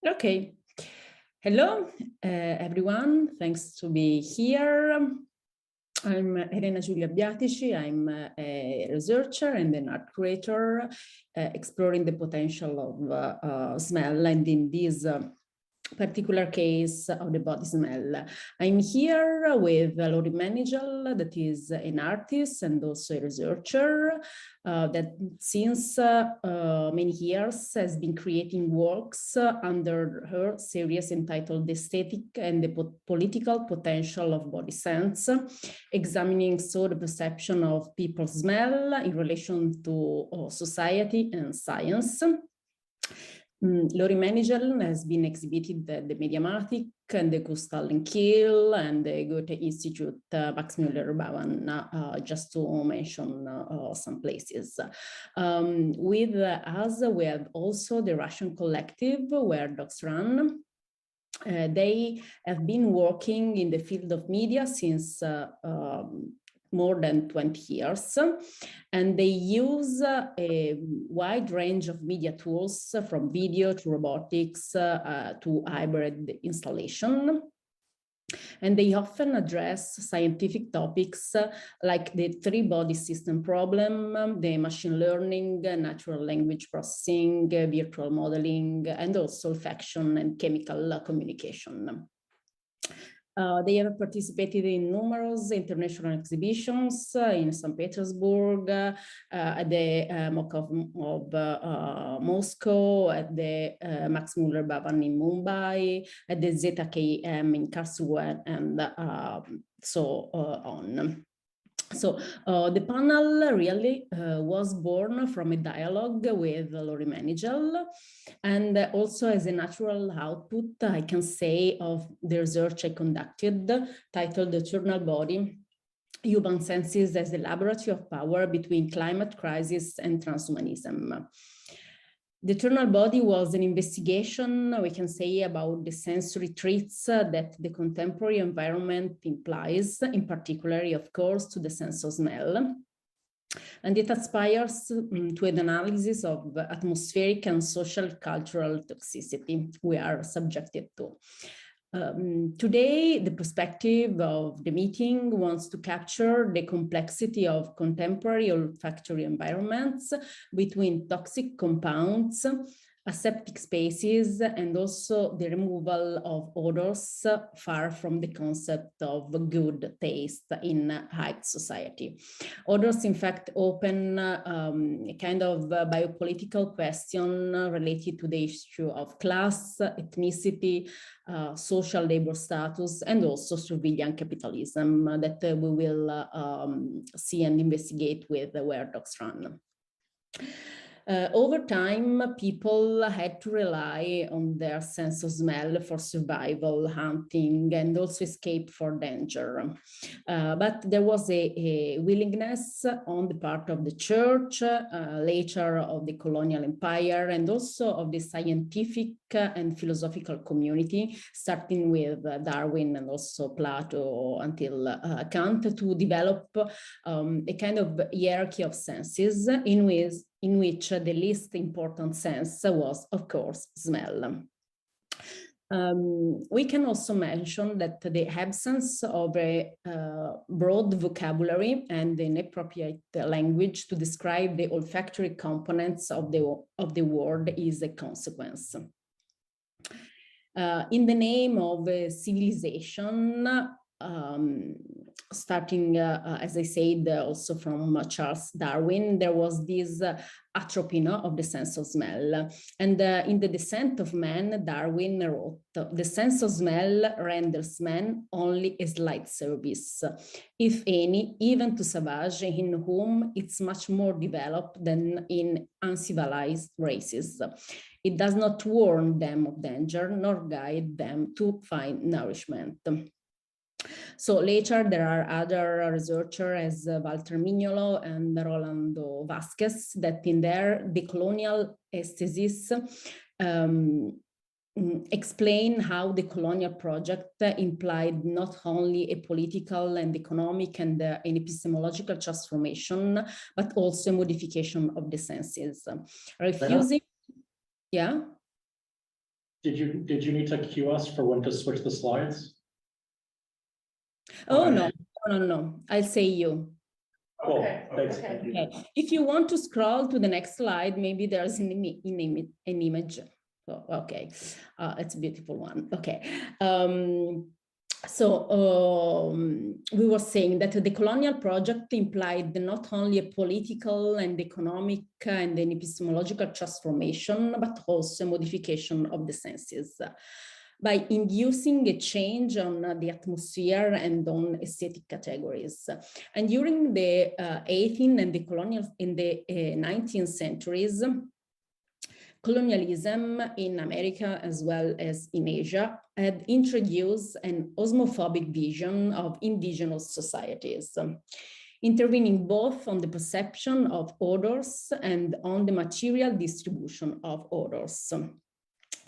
Okay. Hello, everyone. Thanks to be here. I'm Elena Giulia Abbiatici. I'm a researcher and an art creator exploring the potential of smell, and in this particular case of the body smell. I'm here with Lauryn Mannigel, that is an artist and also a researcher that since many years has been creating works under her series entitled The Aesthetic and the Political Potential of Body Scents, examining so the perception of people's smell in relation to society and science. Lauryn Mannigel has been exhibited at the Mediatic and the Gustav Kiel and the Goethe Institute, Max Müller-Bauern, just to mention some places. With us, we have also the Russian collective where dogs run. They have been working in the field of media since more than 20 years, and they use a wide range of media tools from video to robotics to hybrid installation. And they often address scientific topics like the three-body system problem, the machine learning, natural language processing, virtual modeling, and also olfaction and chemical communication. They have participated in numerous international exhibitions in St. Petersburg, at the MOC of Moscow, at the Max Müller-Bauern in Mumbai, at the ZKM in Karlsruhe, and so on. So the panel really was born from a dialogue with Lauryn Mannigel, and also as a natural output, I can say, of the research I conducted, titled The Eternal Body, Human Senses as a Laboratory of Power Between Climate Crisis and Transhumanism. The Eternal Body was an investigation, we can say, about the sensory traits that the contemporary environment implies, in particular, of course, to the sense of smell. And it aspires to an analysis of atmospheric and social cultural toxicity we are subjected to. Today, the perspective of the meeting wants to capture the complexity of contemporary olfactory environments between toxic compounds, aseptic spaces, and also the removal of odors far from the concept of good taste in high society. Odors, in fact, open a kind of biopolitical question related to the issue of class, ethnicity, social labor status, and also surveillance capitalism that we will see and investigate with Where Dogs Run. Over time, people had to rely on their sense of smell for survival, hunting, and also escape for danger. But there was a willingness on the part of the church, later of the colonial empire, and also of the scientific and philosophical community, starting with Darwin and also Plato until Kant, to develop a kind of hierarchy of senses in which the least important sense was, of course, smell. We can also mention that the absence of a broad vocabulary and an appropriate language to describe the olfactory components of the word is a consequence. In the name of civilization, starting, as I said, also from Charles Darwin, there was this atrophy of the sense of smell. And in The Descent of Man, Darwin wrote, "The sense of smell renders man only a slight service, if any, even to savage, in whom it's much more developed than in uncivilized races. It does not warn them of danger, nor guide them to find nourishment." So later there are other researchers as Walter Mignolo and Rolando Vasquez that in their decolonial aesthetics explain how the colonial project implied not only a political and economic and an epistemological transformation, but also a modification of the senses. Refusing, yeah? Did you need to cue us for when to switch the slides? Oh, Okay. no. I'll say you. Cool. Okay. Thanks. Okay. Okay. If you want to scroll to the next slide, maybe there's an image. Oh, okay, it's a beautiful one. Okay. We were saying that the colonial project implied not only a political and economic and an epistemological transformation, but also a modification of the senses by inducing a change on the atmosphere and on aesthetic categories. And during the 18th and the colonial in the 19th centuries, colonialism in America as well as in Asia had introduced an osmophobic vision of indigenous societies, intervening both on the perception of odors and on the material distribution of odors.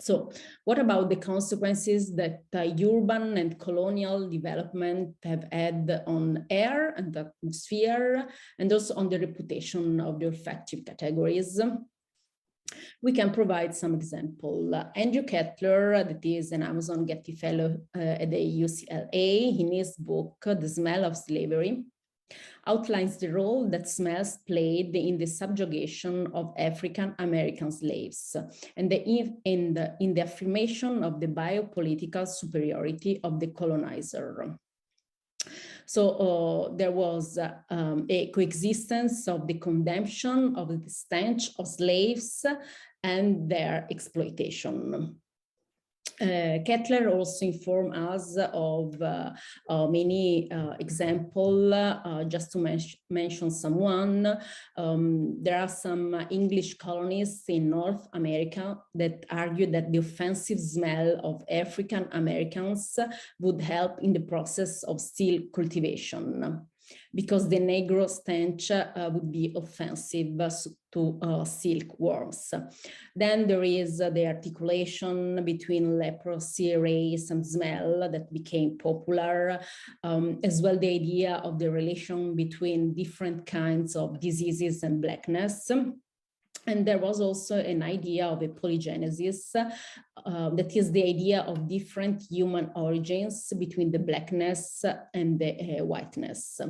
So what about the consequences that urban and colonial development have had on air and the atmosphere, and also on the reputation of the olfactive categories? We can provide some example. Andrew Kettler, that is an Amazon Getty Fellow at the UCLA, in his book, The Smell of Slavery, outlines the role that smells played in the subjugation of African American slaves and in the affirmation of the biopolitical superiority of the colonizer. So there was a coexistence of the condemnation of the stench of slaves and their exploitation. Kettler also informed us of many examples. Just to mention someone, there are some English colonists in North America that argue that the offensive smell of African Americans would help in the process of steel cultivation, because the Negro stench would be offensive to silkworms. Then there is the articulation between leprosy, race, and smell that became popular, as well the idea of the relation between different kinds of diseases and blackness. And there was also an idea of a polygenesis, that is the idea of different human origins between the blackness and the whiteness.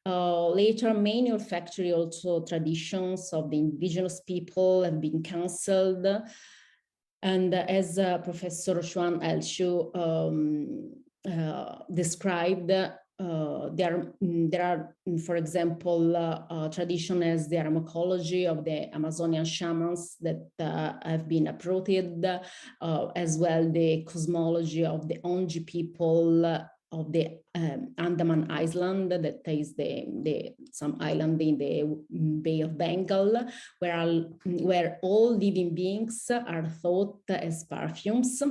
Later, many olfactory also traditions of the indigenous people have been cancelled. And as Professor Hsuan L described, there are, for example, tradition as the aromatology of the Amazonian shamans that have been uprooted, as well the cosmology of the Onji people of the Andaman Island, that is some island in the Bay of Bengal, where all living beings are thought as perfumes.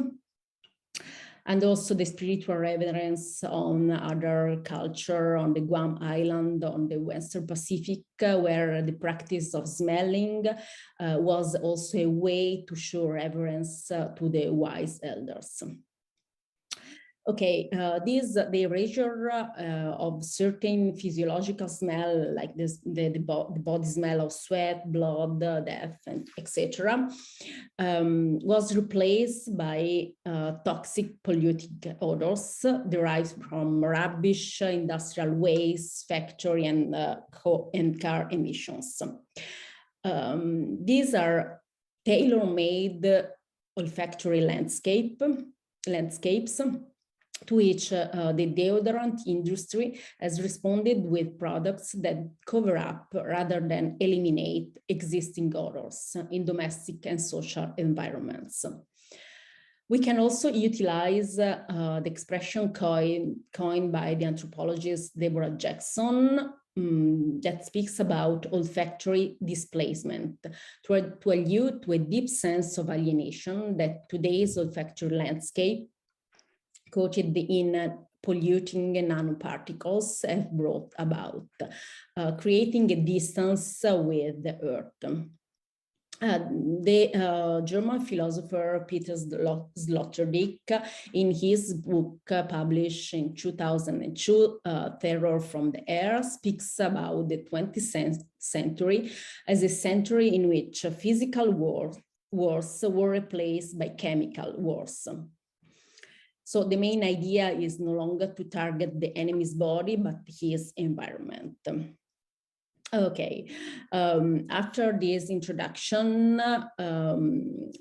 And also the spiritual reverence on other culture, on the Guam Island, on the Western Pacific, where the practice of smelling was also a way to show reverence to the wise elders. Okay, the erasure of certain physiological smell, like the body smell of sweat, blood, death, and etc., was replaced by toxic polluted odors derived from rubbish, industrial waste, factory, and car emissions. These are tailor-made olfactory landscapes to which the deodorant industry has responded with products that cover up rather than eliminate existing odors in domestic and social environments. We can also utilize the expression coined by the anthropologist Deborah Jackson that speaks about olfactory displacement to allude to a deep sense of alienation that today's olfactory landscape, coated in polluting nanoparticles, have brought about, creating a distance with the earth. The German philosopher Peter Sloterdijk, in his book published in 2002, Terror from the Air, speaks about the 20th century as a century in which physical wars were replaced by chemical wars. So the main idea is no longer to target the enemy's body, but his environment. Okay, after this introduction,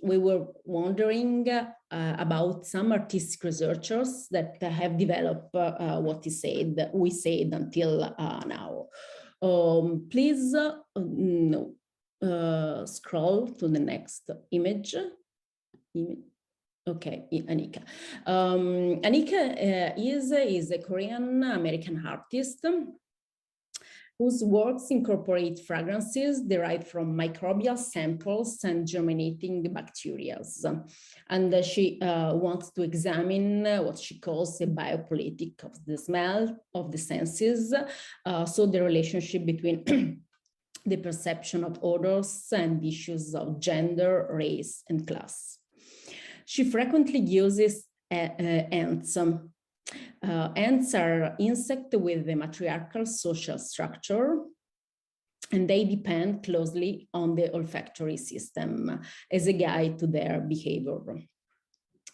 we were wondering about some artistic researchers that have developed what we said until now. Please scroll to the next image. Okay, Annika. Annika is a Korean American artist whose works incorporate fragrances derived from microbial samples and germinating bacteria. And she wants to examine what she calls a biopolitic of the smell of the senses, so the relationship between the perception of odors and issues of gender, race, and class. She frequently uses ants. Ants are insects with a matriarchal social structure, and they depend closely on the olfactory system as a guide to their behavior.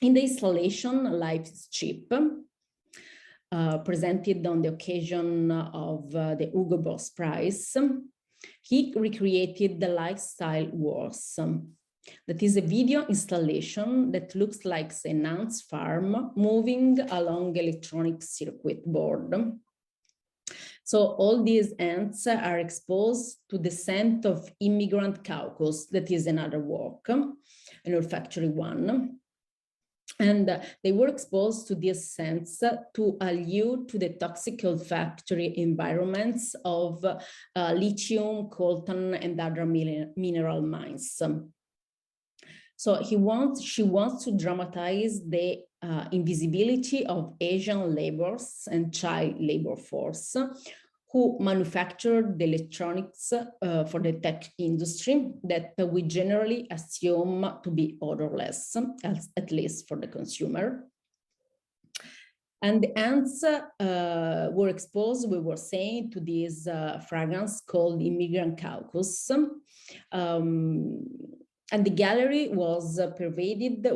In the installation, Life is Cheap, presented on the occasion of the Hugo Boss Prize, he recreated the lifestyle wars. That is a video installation that looks like an ant farm moving along electronic circuit board. So all these ants are exposed to the scent of immigrant caucus. That is another work, an olfactory one. And they were exposed to these scents to allude to the toxic olfactory environments of lithium, coltan, and other mineral mines. So she wants to dramatize the invisibility of Asian laborers and child labor force who manufactured the electronics for the tech industry that we generally assume to be odorless, at least for the consumer. And the ants were exposed, we were saying, to this fragrance called immigrant caucus. And the gallery was pervaded by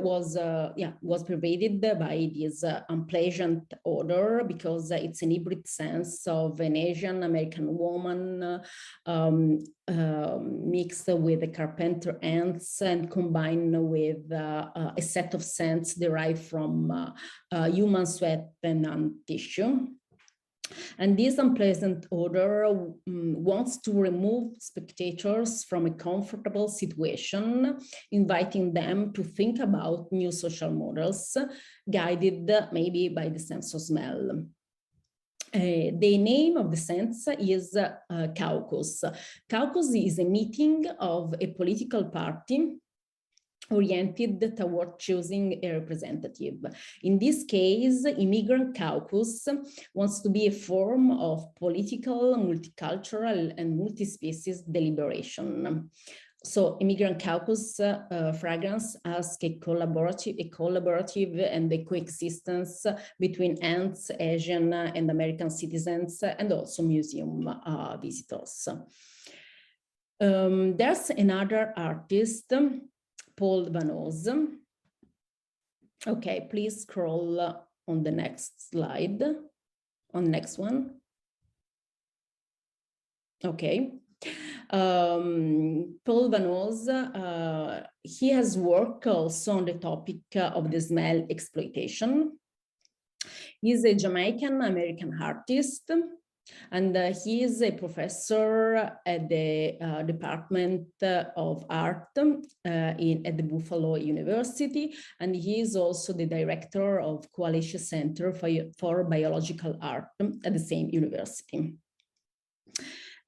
this unpleasant odor, because it's an hybrid sense of an Asian American woman mixed with the carpenter ants and combined with a set of scents derived from human sweat and ant tissue. And this unpleasant odor wants to remove spectators from a comfortable situation, inviting them to think about new social models, guided maybe by the sense of smell. The name of the sense is caucus. Caucus is a meeting of a political party oriented toward choosing a representative. In this case, immigrant caucus wants to be a form of political, multicultural, and multi-species deliberation. So immigrant caucus fragrance asks a collaborative and a coexistence between ants, Asian and American citizens, and also museum visitors. There's another artist, Paul Van Oz. Okay, please scroll on the next slide, on the next one. Okay. Paul Van Oz, he has worked also on the topic of the smell exploitation. He's a Jamaican American artist, and he is a professor at the Department of Art at the Buffalo University, and he is also the director of Coalition Center for Biological Art at the same university.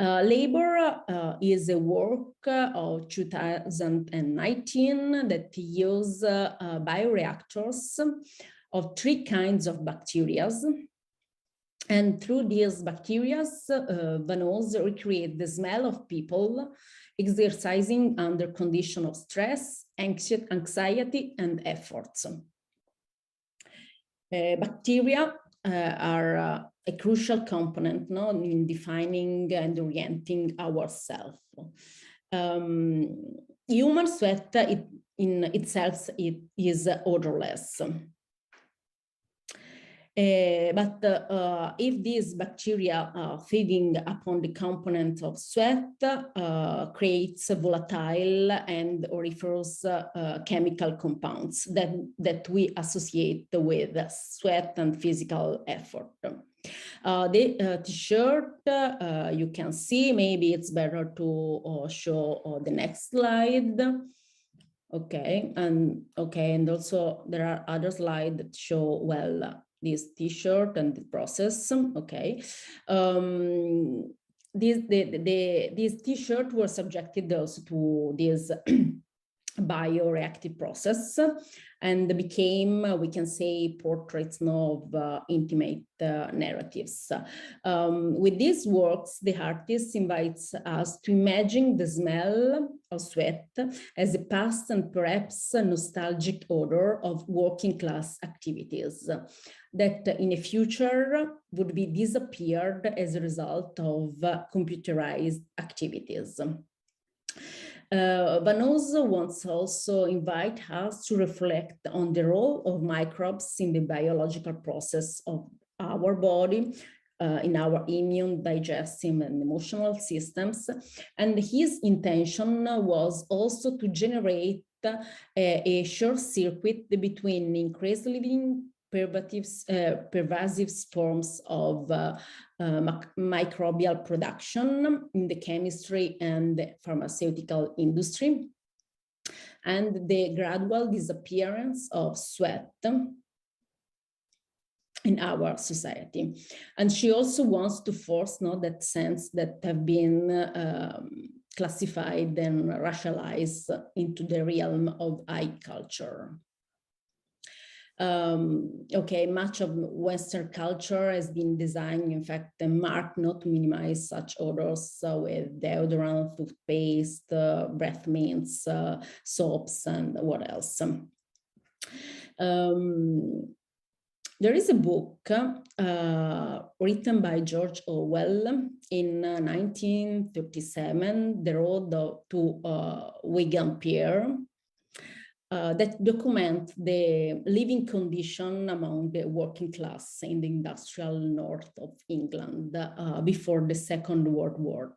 Labor is a work of 2019 that uses bioreactors of 3 kinds of bacteria. And through these bacteria, Van Oz recreates the smell of people exercising under conditions of stress, anxiety, and efforts. Bacteria are a crucial component in defining and orienting ourselves. Human sweat, in itself it is odorless. But if these bacteria feeding upon the component of sweat creates volatile and auriferous chemical compounds that we associate with sweat and physical effort. The t-shirt, you can see, maybe it's better to show the next slide. Okay, and also there are other slides that show, well, this t-shirt and the process. Okay, these t-shirts were subjected also to this bioreactive process and became, we can say, portraits of intimate narratives. With these works, the artist invites us to imagine the smell of sweat as a past and perhaps a nostalgic odor of working class activities that in the future would be disappeared as a result of computerized activities. Vanoz wants also invite us to reflect on the role of microbes in the biological process of our body, in our immune, digestive, and emotional systems. And his intention was also to generate a short circuit between increasingly pervasive forms of microbial production in the chemistry and the pharmaceutical industry, and the gradual disappearance of sweat in our society. And she also wants to force that sense that have been classified and racialized into the realm of high culture. Okay, much of Western culture has been designed, in fact, and marked not to minimize such odors with deodorant, toothpaste, breath mints, soaps, and what else. There is a book written by George Orwell in 1937, The Road to Wigan Pier, that document the living condition among the working class in the industrial north of England before the Second World War.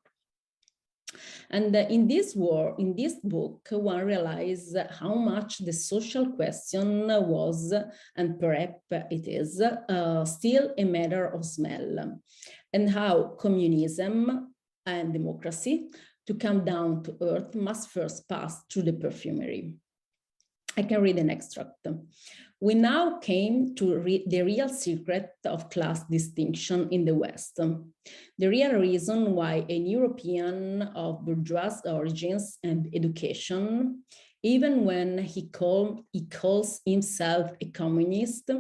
And in this book, one realized how much the social question was, and perhaps it is, still a matter of smell, and how communism and democracy, to come down to earth, must first pass through the perfumery. I can read an extract. We now came to the real secret of class distinction in the West. The real reason why an European of bourgeois origins and education, even when he calls himself a communist,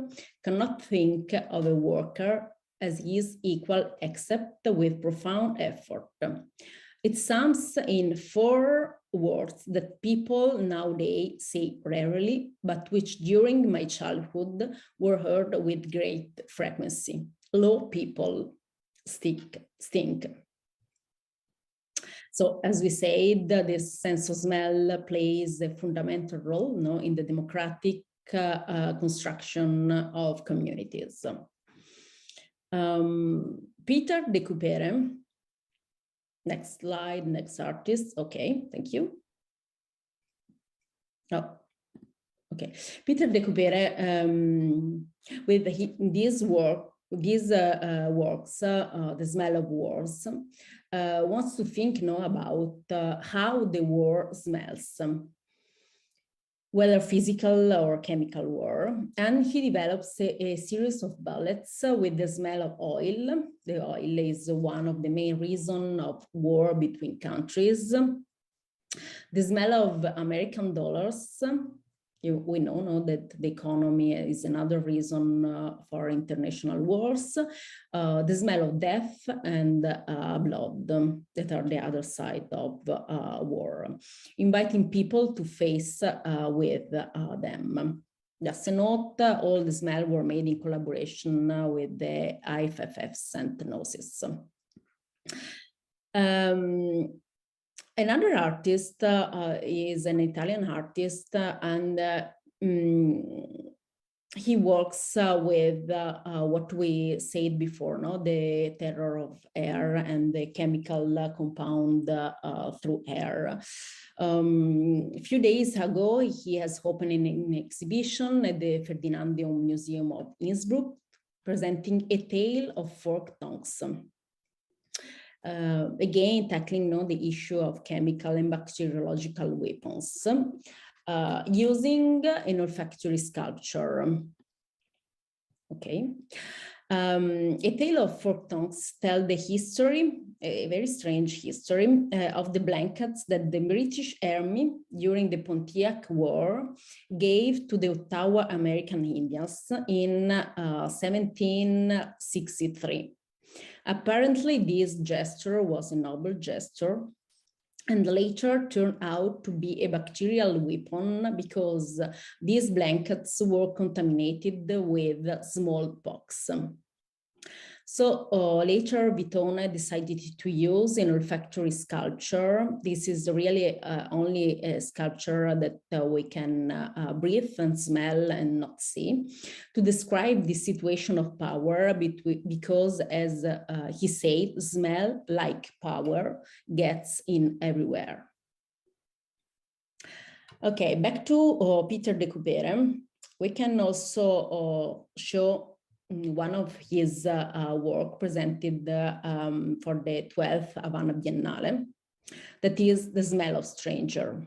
cannot think of a worker as his equal except with profound effort. It sums in 4 words that people nowadays say rarely, but which during my childhood were heard with great frequency. Low people stink. So as we said, this sense of smell plays a fundamental role in the democratic construction of communities. Peter de Coupere. Next slide, next artist. Okay, thank you. Oh, okay. Peter de Coupere, with these works, The Smell of Wars, wants to think about how the war smells, whether physical or chemical war. And he develops a series of bullets with the smell of oil. The oil is one of the main reasons of war between countries. The smell of American dollars. We know that the economy is another reason for international wars. The smell of death and blood, that are the other side of war, inviting people to face with them. Just a note, all the smell were made in collaboration with the IFF's and Gnosis. Another artist is an Italian artist, and he works with what we said before, no? The terror of air and the chemical compound through air. A few days ago, he has opened an exhibition at the Ferdinandium Museum of Innsbruck, presenting a tale of forked tongues. Again, tackling the issue of chemical and bacteriological weapons, using an olfactory sculpture. Okay. A tale of forked tongues tells the history, a very strange history, of the blankets that the British Army during the Pontiac War gave to the Ottawa American Indians in 1763. Apparently, this gesture was a noble gesture, and later turned out to be a bacterial weapon because these blankets were contaminated with smallpox. So later, Vitone decided to use an olfactory sculpture. This is really only a sculpture that we can breathe and smell and not see, to describe the situation of power because, as he said, smell like power gets in everywhere. Okay, back to Peter de Coupere. We can also show one of his work presented for the 12th Havana Biennale, that is The Smell of Stranger.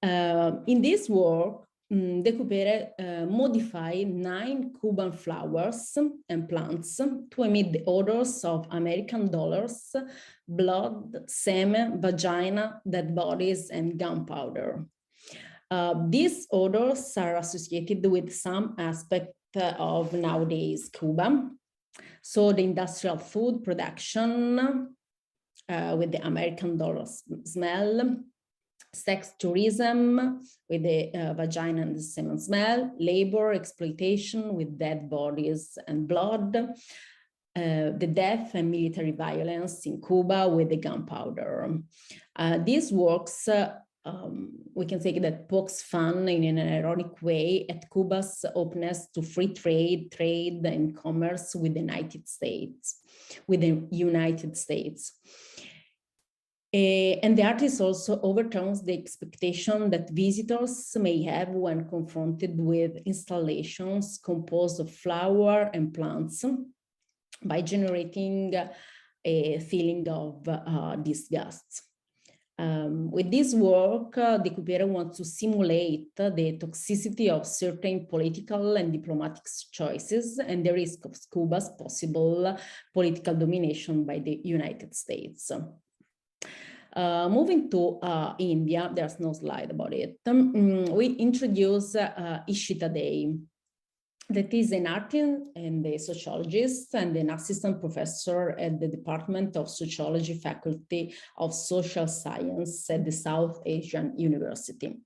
In this work, de Coupere modified 9 Cuban flowers and plants to emit the odors of American dollars, blood, semen, vagina, dead bodies, and gunpowder. These odors are associated with some aspect of nowadays Cuba. So the industrial food production with the American dollar smell, sex tourism with the vagina and the semen smell, labor exploitation with dead bodies and blood, the death and military violence in Cuba with the gunpowder. These works we can say that pokes fun in an ironic way at Cuba's openness to free trade and commerce with the United States. And the artist also overturns the expectation that visitors may have when confronted with installations composed of flower and plants by generating a feeling of disgust. With this work, de Coupere wants to simulate the toxicity of certain political and diplomatic choices and the risk of Cuba's possible political domination by the United States. Moving to India, there's no slide about it. We introduce Ishita Day. That is an artist and a sociologist and an assistant professor at the Department of Sociology Faculty of Social Science at the South Asian University.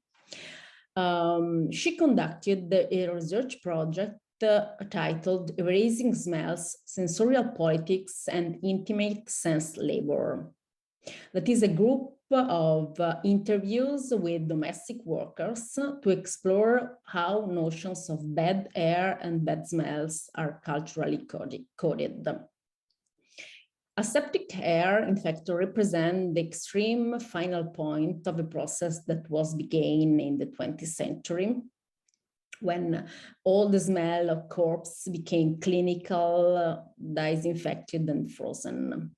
She conducted a research project titled Erasing Smells, Sensorial Politics and Intimate Sense Labor. That is a group of interviews with domestic workers to explore how notions of bad air and bad smells are culturally coded. Aseptic air, in fact, represents the extreme final point of a process that was begun in the 20th century, when all the smell of corpse became clinical, disinfected, and frozen.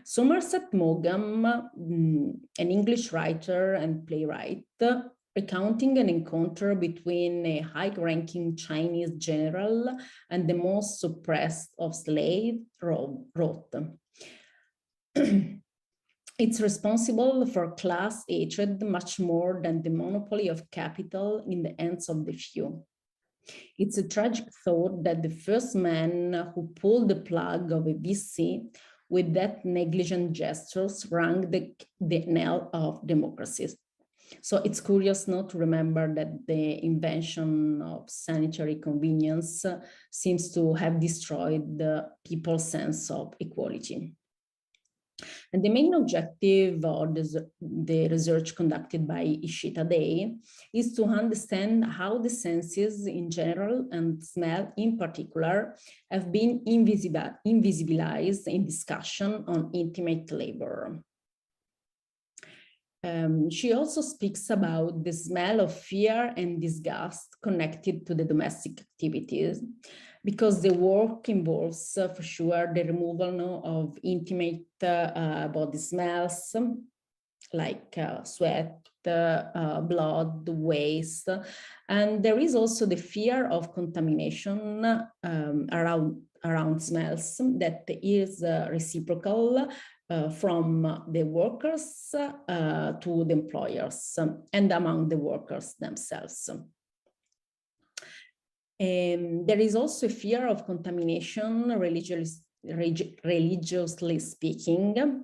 Somerset Maugham, an English writer and playwright, recounting an encounter between a high-ranking Chinese general and the most suppressed of slaves, wrote, "It's responsible for class hatred much more than the monopoly of capital in the hands of the few. It's a tragic thought that the first man who pulled the plug of a VC with that negligent gestures rang the knell of democracy." So it's curious not to remember that the invention of sanitary convenience seems to have destroyed the people's sense of equality. And the main objective of the research conducted by Ishita Day is to understand how the senses in general and smell in particular have been invisibilized in discussion on intimate labor. She also speaks about the smell of fear and disgust connected to the domestic activities, because the work involves, for sure, the removal of intimate body smells like sweat, blood, waste. And there is also the fear of contamination around smells that is reciprocal from the workers to the employers and among the workers themselves. There is also a fear of contamination, religiously speaking,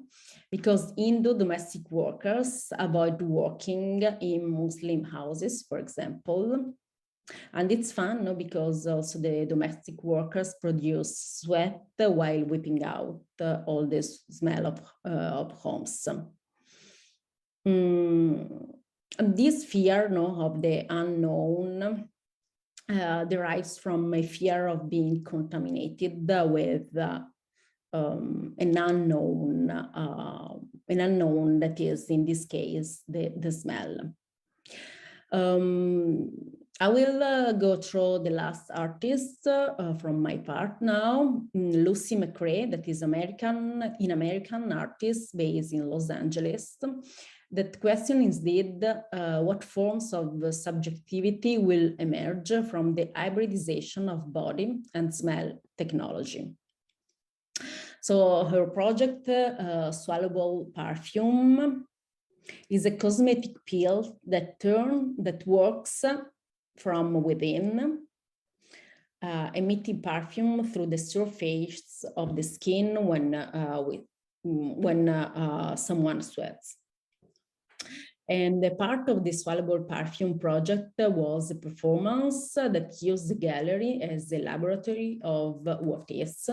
because Hindu domestic workers avoid working in Muslim houses, for example. And it's fun, no? Because also the domestic workers produce sweat while whipping out all this smell of homes. This fear, no, of the unknown derives from a fear of being contaminated with an unknown that is, in this case, the smell. I will go through the last artist from my part now, Lucy McRae, that is American artist based in Los Angeles. That question is indeed what forms of subjectivity will emerge from the hybridization of body and smell technology. So her project, Swallowable Perfume, is a cosmetic pill that works from within, emitting perfume through the surface of the skin when someone sweats. And the part of the Swallowable Perfume project was a performance that used the gallery as a laboratory of what is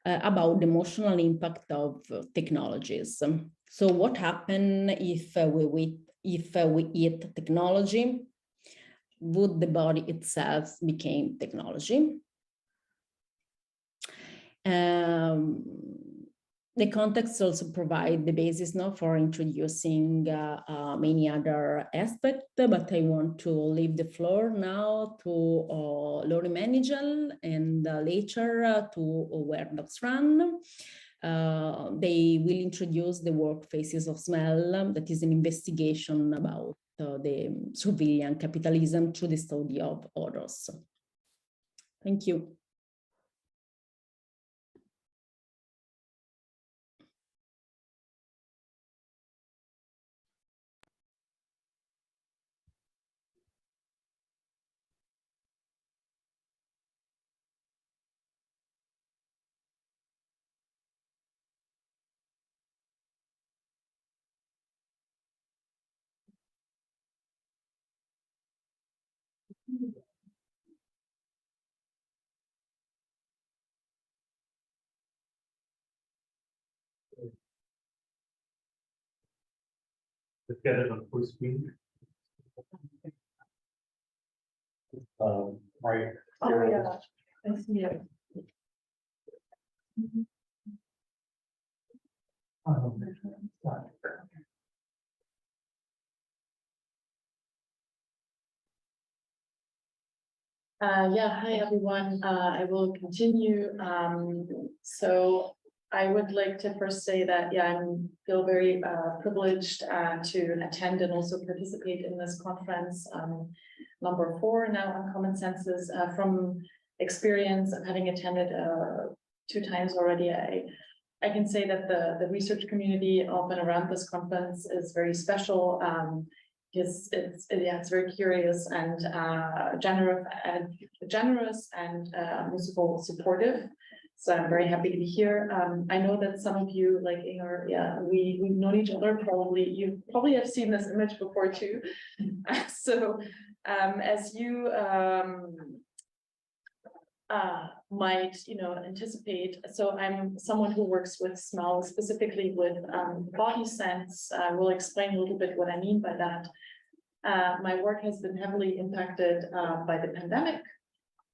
about the emotional impact of technologies. So what happens if we eat technology? Would the body itself become technology? The context also provides the basis now for introducing many other aspects, but I want to leave the floor now to Lauryn Mannigel and later to Where Dogs Run. They will introduce the work Faces of Smell, that is an investigation about the surveillance capitalism through the study of odors. Thank you. Let's get it on full screen. Right. Oh, yeah. I see it. Yeah, hi everyone. I will continue. So I would like to first say that, yeah, I feel very privileged to attend and also participate in this conference, number 4 now on common senses. From experience of having attended 2 times already, I can say that the research community of and around this conference is very special. Because it's very curious and generous and also supportive. So I'm very happy to be here. I know that some of you, like Inger, yeah, we've known each other. Probably you probably have seen this image before too. So as you might, anticipate. So I'm someone who works with smell, specifically with body sense. I will explain a little bit what I mean by that. My work has been heavily impacted by the pandemic.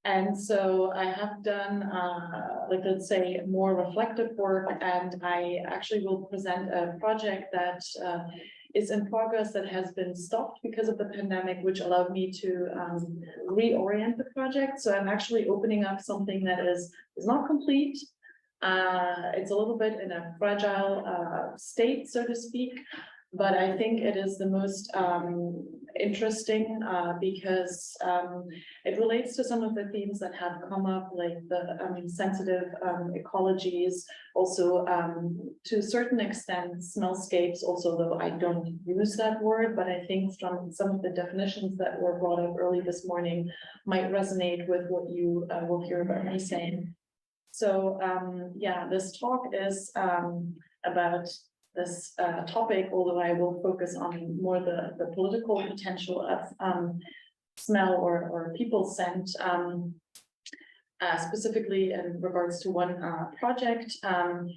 And so I have done, let's say, more reflective work, and I actually will present a project that is in progress that has been stopped because of the pandemic, which allowed me to reorient the project. So I'm actually opening up something that is not complete. It's a little bit in a fragile state, so to speak, but I think it is the most interesting because it relates to some of the themes that have come up, like the sensitive ecologies, also to a certain extent smellscapes, also though I don't use that word, but I think from some of the definitions that were brought up early this morning might resonate with what you will hear about me saying. So yeah, this talk is about this topic, although I will focus on more the political potential of smell or people scent, specifically in regards to one project. So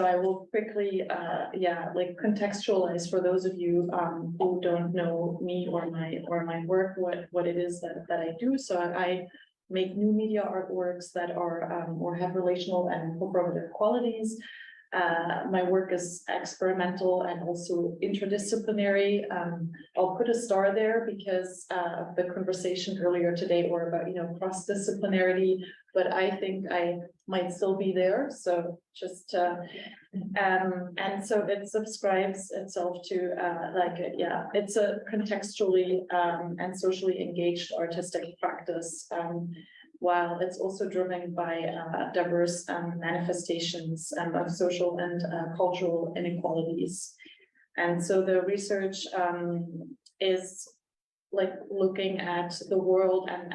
I will quickly, contextualize for those of you who don't know me or my work, what it is that I do. So I make new media artworks that are or have relational and performative qualities. My work is experimental and also interdisciplinary. I'll put a star there because of the conversation earlier today or about, cross-disciplinarity, but I think I might still be there. So just, and so it subscribes itself to it's a contextually and socially engaged artistic practice. While it's also driven by diverse manifestations of social and cultural inequalities. And so the research is like looking at the world and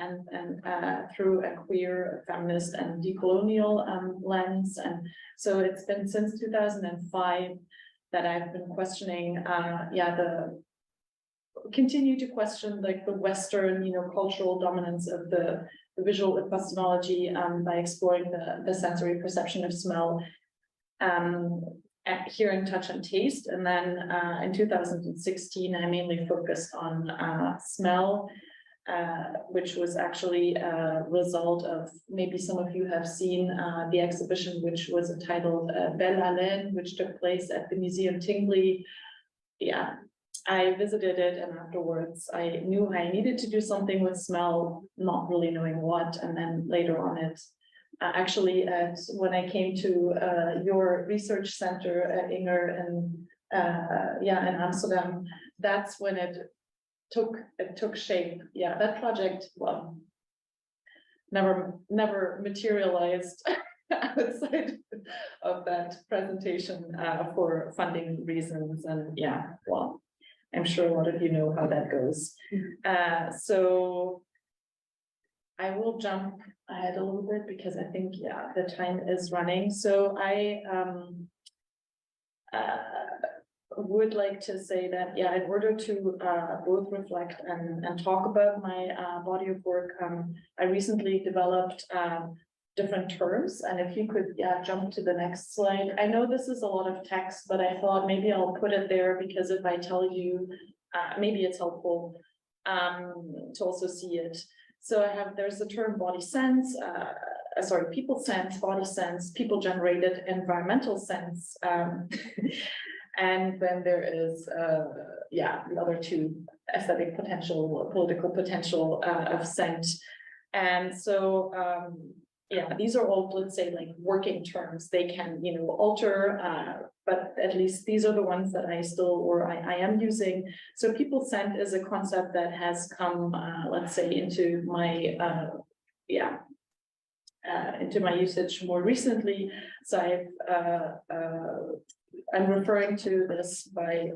through a queer, feminist and decolonial lens. And so it's been since 2005 that I've been questioning, continue to question like the Western, cultural dominance of the visual epistemology by exploring the sensory perception of smell, hearing, touch, and taste. And then in 2016, I mainly focused on smell, which was actually a result of, maybe some of you have seen the exhibition, which was entitled Belle Haleine, which took place at the Museum Tingley. Yeah. I visited it, and afterwards I knew I needed to do something with smell, not really knowing what. And then later on it, when I came to your research center at Inger and in Amsterdam, that's when it took shape. Yeah, that project, well, never materialized outside of that presentation for funding reasons. And yeah, well, I'm sure a lot of you know how that goes. So I will jump ahead a little bit because I think, the time is running. So I would like to say that, in order to both reflect and talk about my body of work, I recently developed different terms. And if you could jump to the next slide. I know this is a lot of text, but I thought maybe I'll put it there because if I tell you, maybe it's helpful to also see it. So there's the term body sense, people sense, body sense, people generated environmental sense. And then there is, the other two, aesthetic potential, political potential of scent. And so, these are all, let's say, like working terms. They can, alter, but at least these are the ones that I am using. So people scent is a concept that has come, let's say, into my, into my usage more recently. So I'm referring to this by,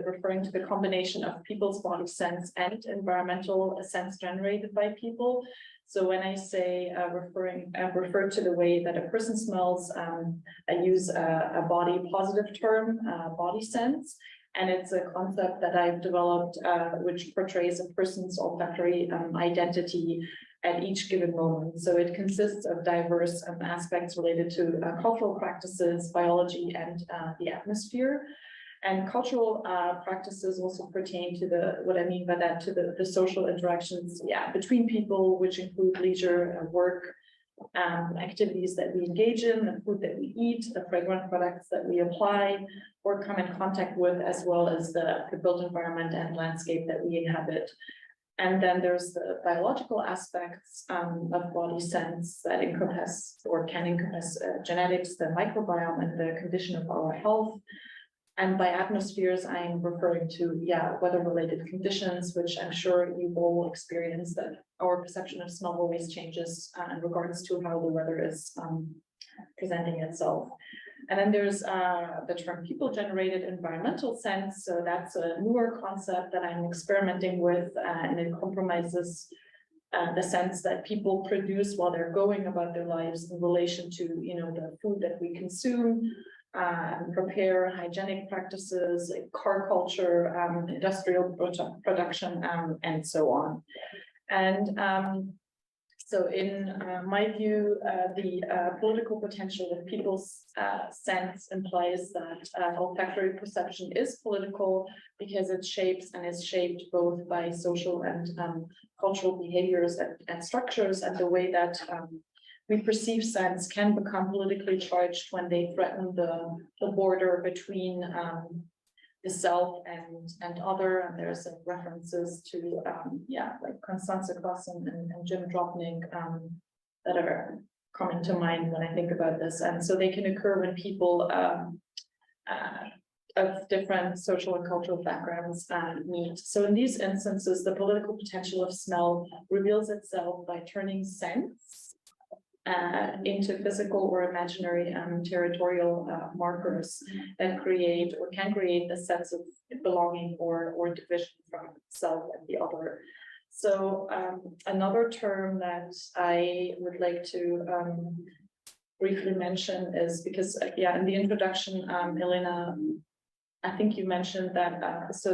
referring to the combination of people's body sense and environmental sense generated by people. So when I say refer to the way that a person smells, I use a body positive term, body sense. And it's a concept that I've developed, which portrays a person's olfactory identity at each given moment. So it consists of diverse aspects related to cultural practices, biology, and the atmosphere. And cultural practices also pertain to what I mean by that, to the social interactions, between people, which include leisure and work, activities that we engage in, the food that we eat, the fragrant products that we apply or come in contact with, as well as the built environment and landscape that we inhabit. And then there's the biological aspects of body sense that encompass or can encompass genetics, the microbiome, and the condition of our health. And by atmospheres, I'm referring to, weather-related conditions, which I'm sure you've all experienced, that our perception of smell always changes in regards to how the weather is presenting itself. And then there's the term people-generated environmental sense. So that's a newer concept that I'm experimenting with, and it compromises the sense that people produce while they're going about their lives in relation to, the food that we consume, prepare, hygienic practices, like car culture, industrial production, and so on. And so in my view, the political potential of people's sense implies that olfactory perception is political because it shapes and is shaped both by social and cultural behaviors and structures, and the way that we perceive sense can become politically charged when they threaten the border between the self and other. And there's references to like Constanze Klassen and Jim Dropnik that are coming to mind when I think about this. And so they can occur when people of different social and cultural backgrounds meet. So in these instances, the political potential of smell reveals itself by turning sense into physical or imaginary territorial markers that create or can create a sense of belonging or division from self and the other. So another term that I would like to briefly mention is because, in the introduction, Elena, I think you mentioned that, so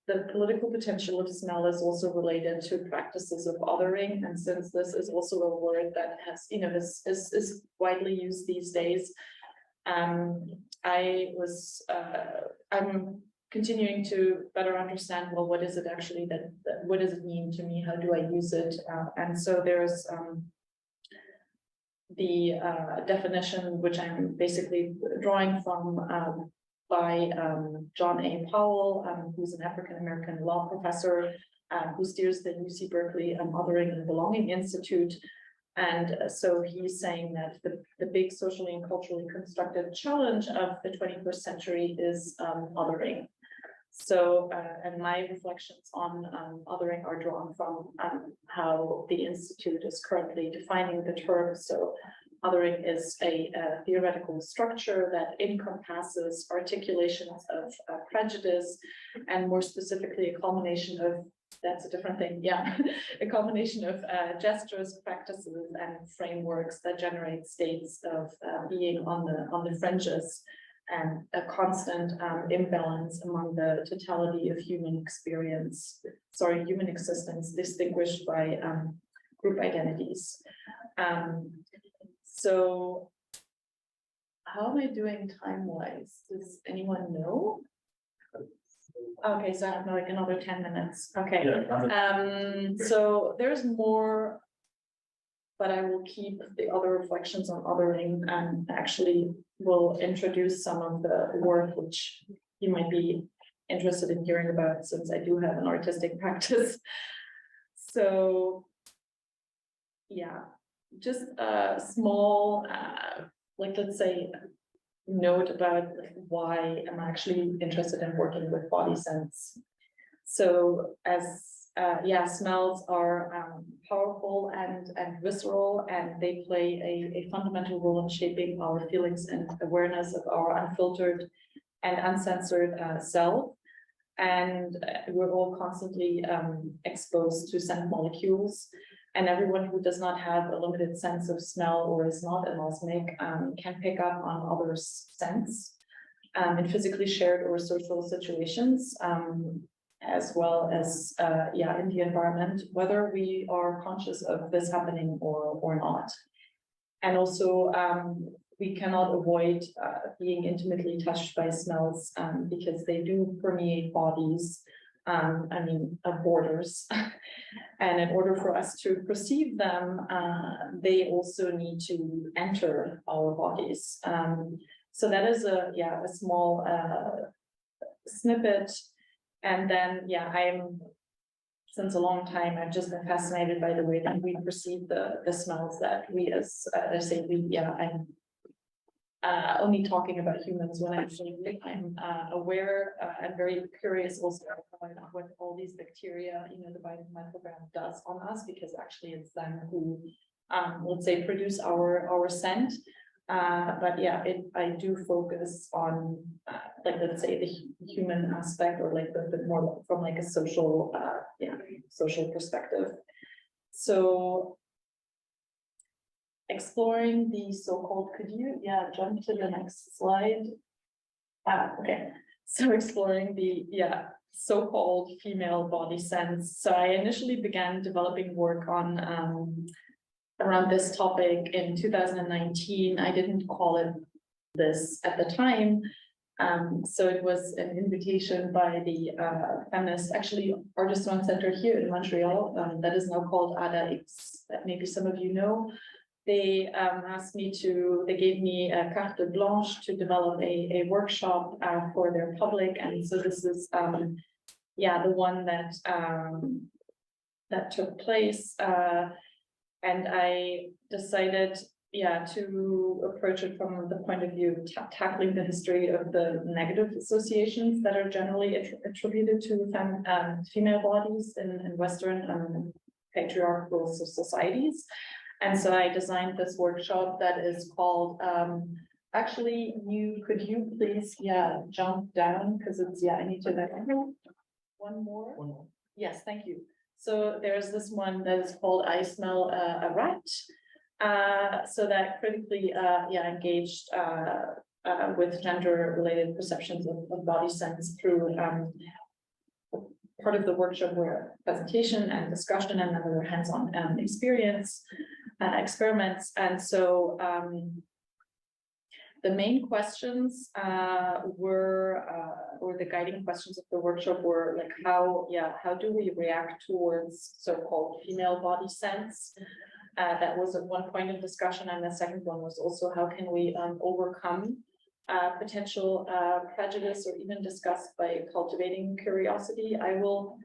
the political potential of smell is also related to practices of othering. And since this is also a word that has, is widely used these days, I'm continuing to better understand, well, what is it actually what does it mean to me? How do I use it? And so there's the definition, which I'm basically drawing from by John A. Powell, who's an African-American law professor who steers the UC Berkeley Othering and Belonging Institute. And so he's saying that the big socially and culturally constructed challenge of the 21st century is othering. So, and my reflections on othering are drawn from how the Institute is currently defining the term. So othering is a theoretical structure that encompasses articulations of prejudice, and more specifically a culmination of, that's a different thing, a combination of gestures, practices, and frameworks that generate states of being on the fringes, and a constant imbalance among the totality of human existence, distinguished by group identities. So how am I doing time-wise? Does anyone know? Okay, so I have like another 10 minutes. Okay. Yeah, so there's more, but I will keep the other reflections on othering and actually will introduce some of the work which you might be interested in hearing about, since I do have an artistic practice. So yeah, just a small, like, let's say, note about why I'm actually interested in working with body sense. So as smells are powerful and visceral, and they play a fundamental role in shaping our feelings and awareness of our unfiltered and uncensored self. And we're all constantly exposed to scent molecules. And everyone who does not have a limited sense of smell or is not anosmic can pick up on others' scents in physically shared or social situations. as well as in the environment, whether we are conscious of this happening or not. And also we cannot avoid being intimately touched by smells because they do permeate bodies, borders. And in order for us to perceive them, they also need to enter our bodies. So that is a small snippet. And then, since a long time, I've just been fascinated by the way that we perceive the smells that we I'm only talking about humans when I'm aware and very curious also about what all these bacteria, the biomicrogram does on us, because actually it's them who, let's say, produce our scent. I do focus on, let's say, the human aspect, or like a bit more from like a social perspective. So exploring the so-called, could you jump to the next slide? Okay, so exploring the so-called female body sense. So I initially began developing work on around this topic in 2019. I didn't call it this at the time. So it was an invitation by the feminist, actually, Artist-Run Center here in Montreal, that is now called Abbiatici, that maybe some of you know. They they gave me a carte blanche to develop a workshop for their public. And so this is, the one that took place. And I decided, to approach it from the point of view of tackling the history of the negative associations that are generally attributed to female bodies in Western patriarchal societies. And so I designed this workshop that is called, could you please, jump down, because it's, I need to, one more. Yes, thank you. So there's this one that is called I Smell a Rat. So that critically engaged with gender-related perceptions of body sense through part of the workshop were presentation and discussion, and another hands-on experiments. And so the main questions or the guiding questions of the workshop were like, how do we react towards so-called female body sense? That was at one point of discussion, and the second one was also how can we overcome potential prejudice, or even discuss by cultivating curiosity. I will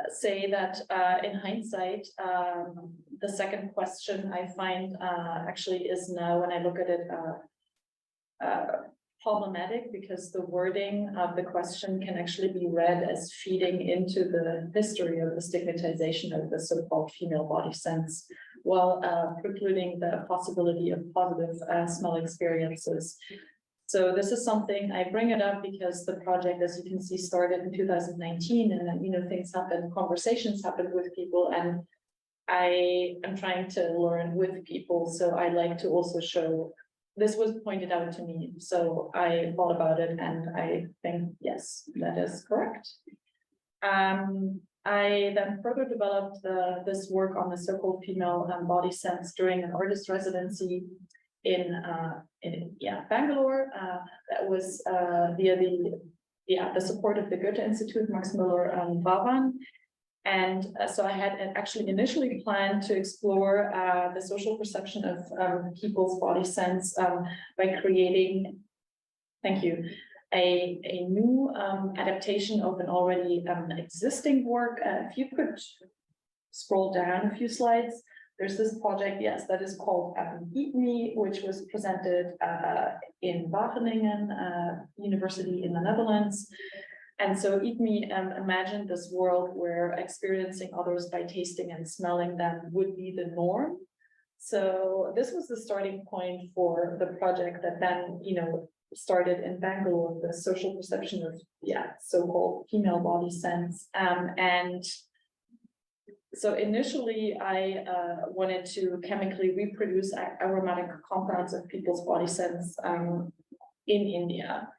say that in hindsight, the second question I find actually is now, when I look at it, problematic, because the wording of the question can actually be read as feeding into the history of the stigmatization of the so-called female body sense, while precluding the possibility of positive smell experiences. So this is something I bring it up because the project, as you can see, started in 2019, and then things happen, conversations happen with people, and I am trying to learn with people. So I like to also show. This was pointed out to me, so I thought about it, and I think, yes, that is correct. I then further developed this work on the so-called female body sense during an artist residency in Bangalore. That was via the support of the Goethe Institute, Max Müller Barwich. And so I had actually initially planned to explore the social perception of people's body sense by creating, a new adaptation of an already existing work. If you could scroll down a few slides, there's this project, that is called Eat Me, which was presented in Wageningen University in the Netherlands. And so Eat Me imagined this world where experiencing others by tasting and smelling them would be the norm. So this was the starting point for the project that then, started in Bangalore, the social perception of, so-called female body sense. And so initially I wanted to chemically reproduce aromatic compounds of people's body sense in India.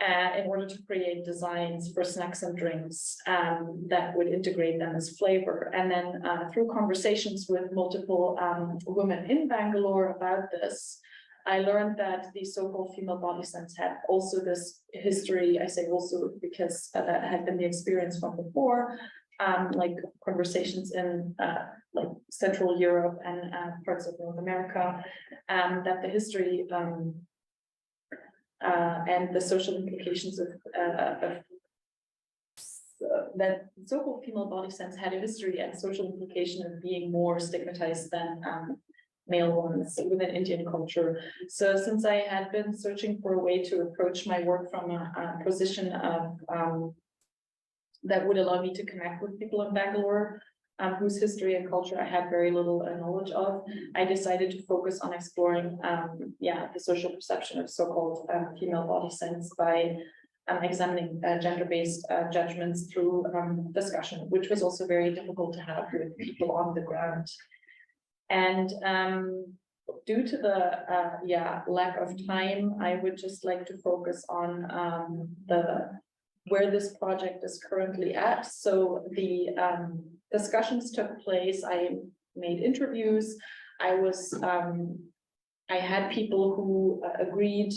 in order to create designs for snacks and drinks that would integrate them as flavor. And then through conversations with multiple women in Bangalore about this, I learned that the so-called female body sense had also this history. I say also because that had been the experience from before, like conversations in like Central Europe and parts of North America, that the history and the social implications of that so-called female body sense had a history and social implication of being more stigmatized than male ones within Indian culture. So since I had been searching for a way to approach my work from a position of that would allow me to connect with people in Bangalore, whose history and culture I had very little knowledge of, I decided to focus on exploring the social perception of so-called female body sense by examining gender-based judgments through discussion, which was also very difficult to have with people on the ground. And due to the lack of time, I would just like to focus on where this project is currently at. So the discussions took place. I made interviews. I had people who agreed,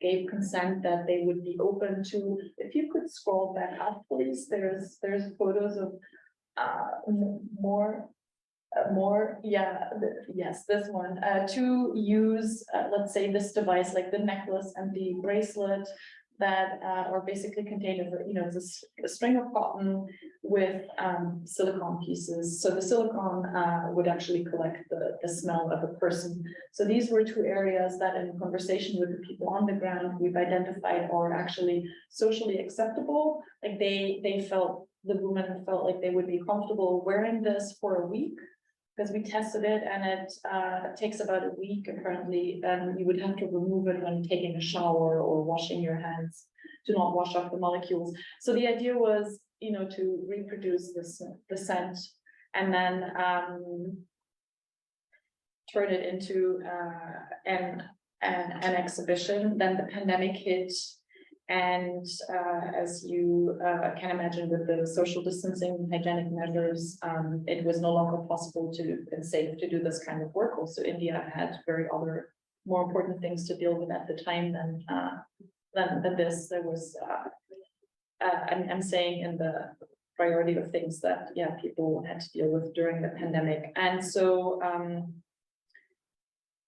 gave consent that they would be open to. If you could scroll back up, please. There's photos of yes, this one, to use, let's say, this device, like the necklace and the bracelet that are basically contained in, it's a string of cotton with silicone pieces. So the silicone would actually collect the smell of a person. So these were two areas that in conversation with the people on the ground, we've identified are actually socially acceptable. Like the women felt like they would be comfortable wearing this for a week, because we tested it and it takes about a week apparently, and you would have to remove it when taking a shower or washing your hands to not wash off the molecules. So the idea was, to reproduce the scent and then turn it into an exhibition. Then the pandemic hit. And as you can imagine, with the social distancing, hygienic measures, it was no longer possible and safe to do this kind of work. Also, India had very other more important things to deal with at the time than this. There was, I'm saying, in the priority of things that people had to deal with during the pandemic. And so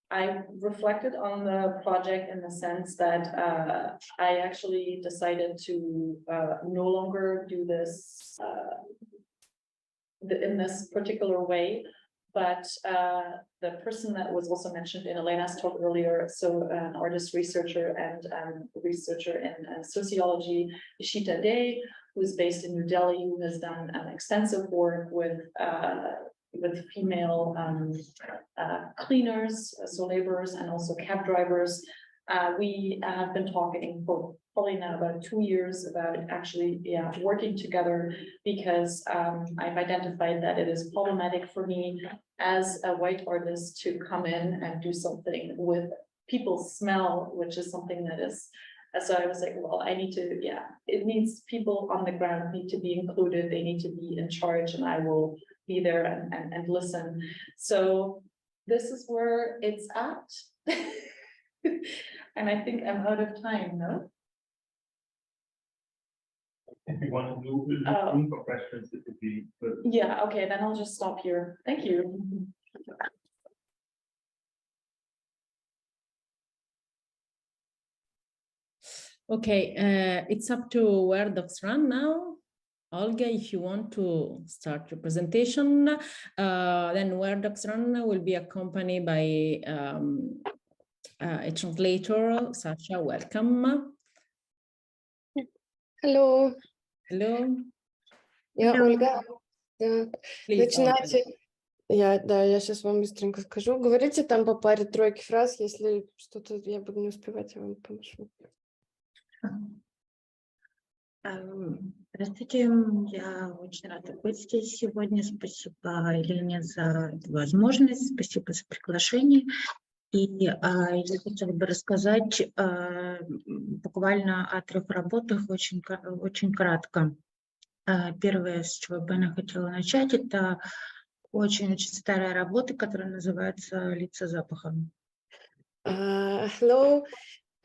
I reflected on the project in the sense that I actually decided to no longer do this in this particular way, but the person that was also mentioned in Elena's talk earlier, so an artist researcher and researcher in sociology, Ishita Day, who's based in New Delhi, who has done extensive work with female cleaners, so laborers, and also cab drivers. We have been talking for probably now about 2 years about actually working together, because I've identified that it is problematic for me as a white artist to come in and do something with people's smell, which is something that is. So I was like, well, I need to, it needs people on the ground need to be included. They need to be in charge, and I will be there and listen. So this is where it's at. And I think I'm out of time, no? If you want to do room for questions, it would be good. Yeah, okay, then I'll just stop here. Thank you. Okay, it's up to where docs run now. Olga, if you want to start your presentation, then where docs run will be accompanied by a translator. Sasha, welcome. Hello. Hello. Я Hello. Ольга. Да. Please, Начинайте. Я сейчас вам быстренько скажу. Говорите там по паре-тройке фраз, если что-то я буду не успевать, я вам помогу. Здравствуйте, я очень рада быть здесь сегодня. Спасибо Елене за эту возможность, спасибо за приглашение. И я хотела бы рассказать буквально о 3 работах очень кратко. Первое, с чего бы я хотела начать, это очень-очень старая работа, которая называется «Лица запахом». Hello,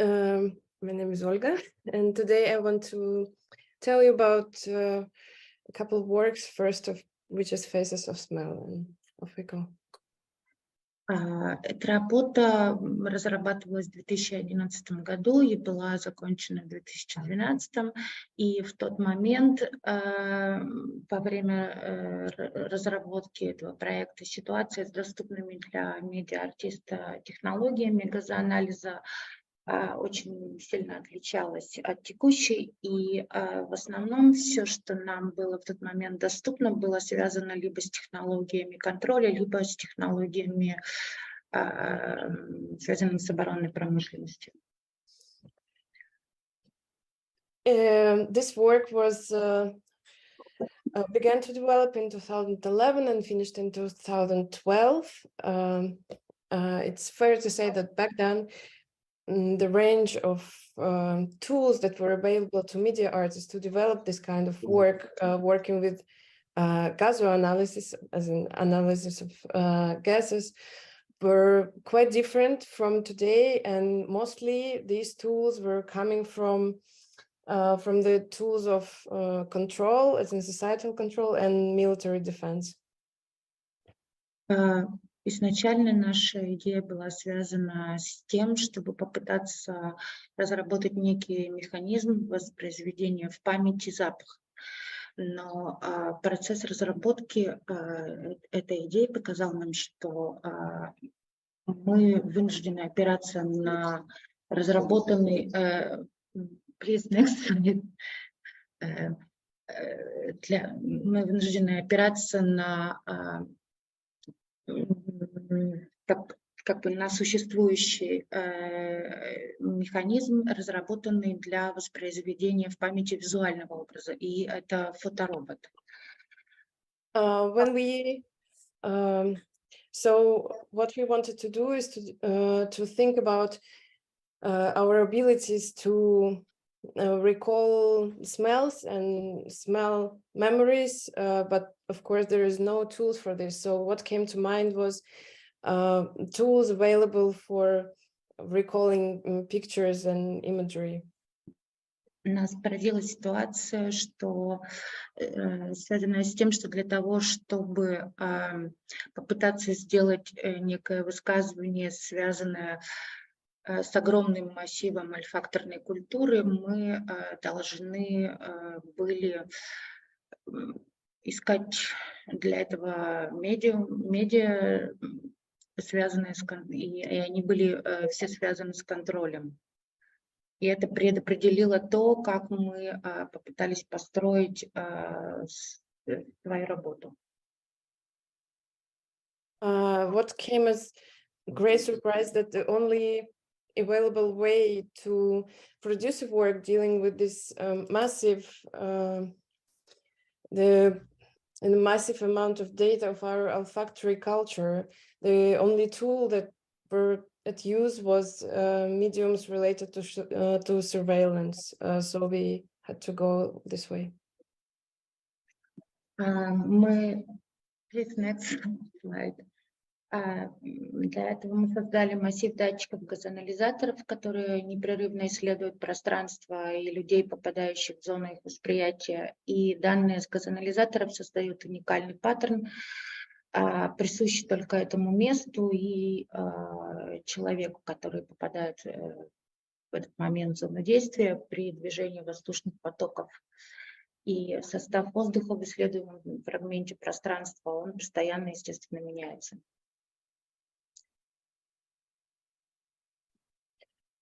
my name is Olga, and today I want to tell you about a couple of works, first of which is Faces of Smell, and off we go. Эта работа разрабатывалась в 2011 году и была закончена в 2012. И в тот момент, во время разработки этого проекта, ситуация с доступными для медиа-артиста технологиями газоанализа очень сильно отличалась от текущей, и в основном все, что нам было в тот момент доступно, было связано либо с технологиями контроля, либо с технологиями, связанными с оборонной промышленностью. This work was began to develop in 2011 and finished in 2012. It's fair to say that back then, the range of tools that were available to media artists to develop this kind of work, working with gasoanalysis, as in analysis of gases, were quite different from today, and mostly these tools were coming from the tools of control, as in societal control and military defense. Изначально наша идея была связана с тем, чтобы попытаться разработать некий механизм воспроизведения в памяти запаха. Но процесс разработки этой идеи показал нам, что мы вынуждены опираться на разработанный мы вынуждены опираться на на существующий механизм, разработанный для воспроизведения в памяти визуального образа, и это фоторобот. So what we wanted to do is to think about our abilities to recall smells and smell memories, but of course there is no tools for this. So what came to mind was tools available for recalling pictures and imagery. Нас поразила ситуация, что связанная с тем, что для того, чтобы попытаться сделать некое высказывание, связанное с огромным массивом ольфакторной культуры, мы должны были искать для этого медиа связанные и они были все связаны с контролем. И это предопределило то, как мы попытались построить свою работу. What came as a great surprise that the only available way to produce a work dealing with this massive massive amount of data of our olfactory culture, the only tool that were at use was mediums related to surveillance. So we had to go this way. Please, next slide. Для этого мы создали массив датчиков газоанализаторов, которые непрерывно исследуют пространство и людей, попадающих в зону их восприятия. И данные с газоанализаторов создают уникальный паттерн, присущий только этому месту и человеку, который попадает в этот момент в зону действия при движении воздушных потоков. И состав воздуха в исследуемом фрагменте пространства, он постоянно, естественно, меняется.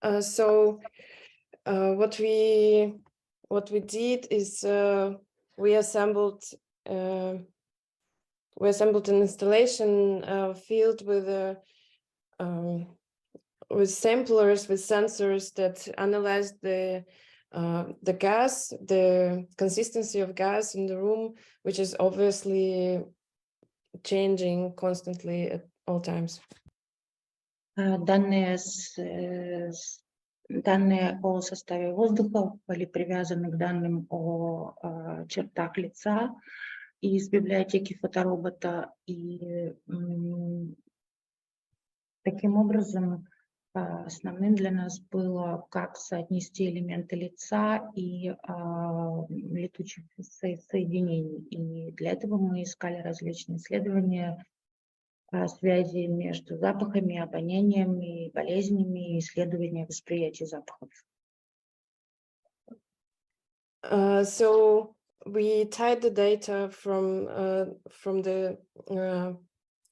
So what we did is we assembled an installation filled with samplers, with sensors that analyzed the gas, the consistency of gas in the room, which is obviously changing constantly at all times. Данные о составе воздуха были привязаны к данным о чертах лица из библиотеки фоторобота. И таким образом основным для нас было, как соотнести элементы лица и летучих соединений. И для этого мы искали различные исследования связи между запахами, обоняниями, болезнями, исследования восприятия запахов. So we tied the data from the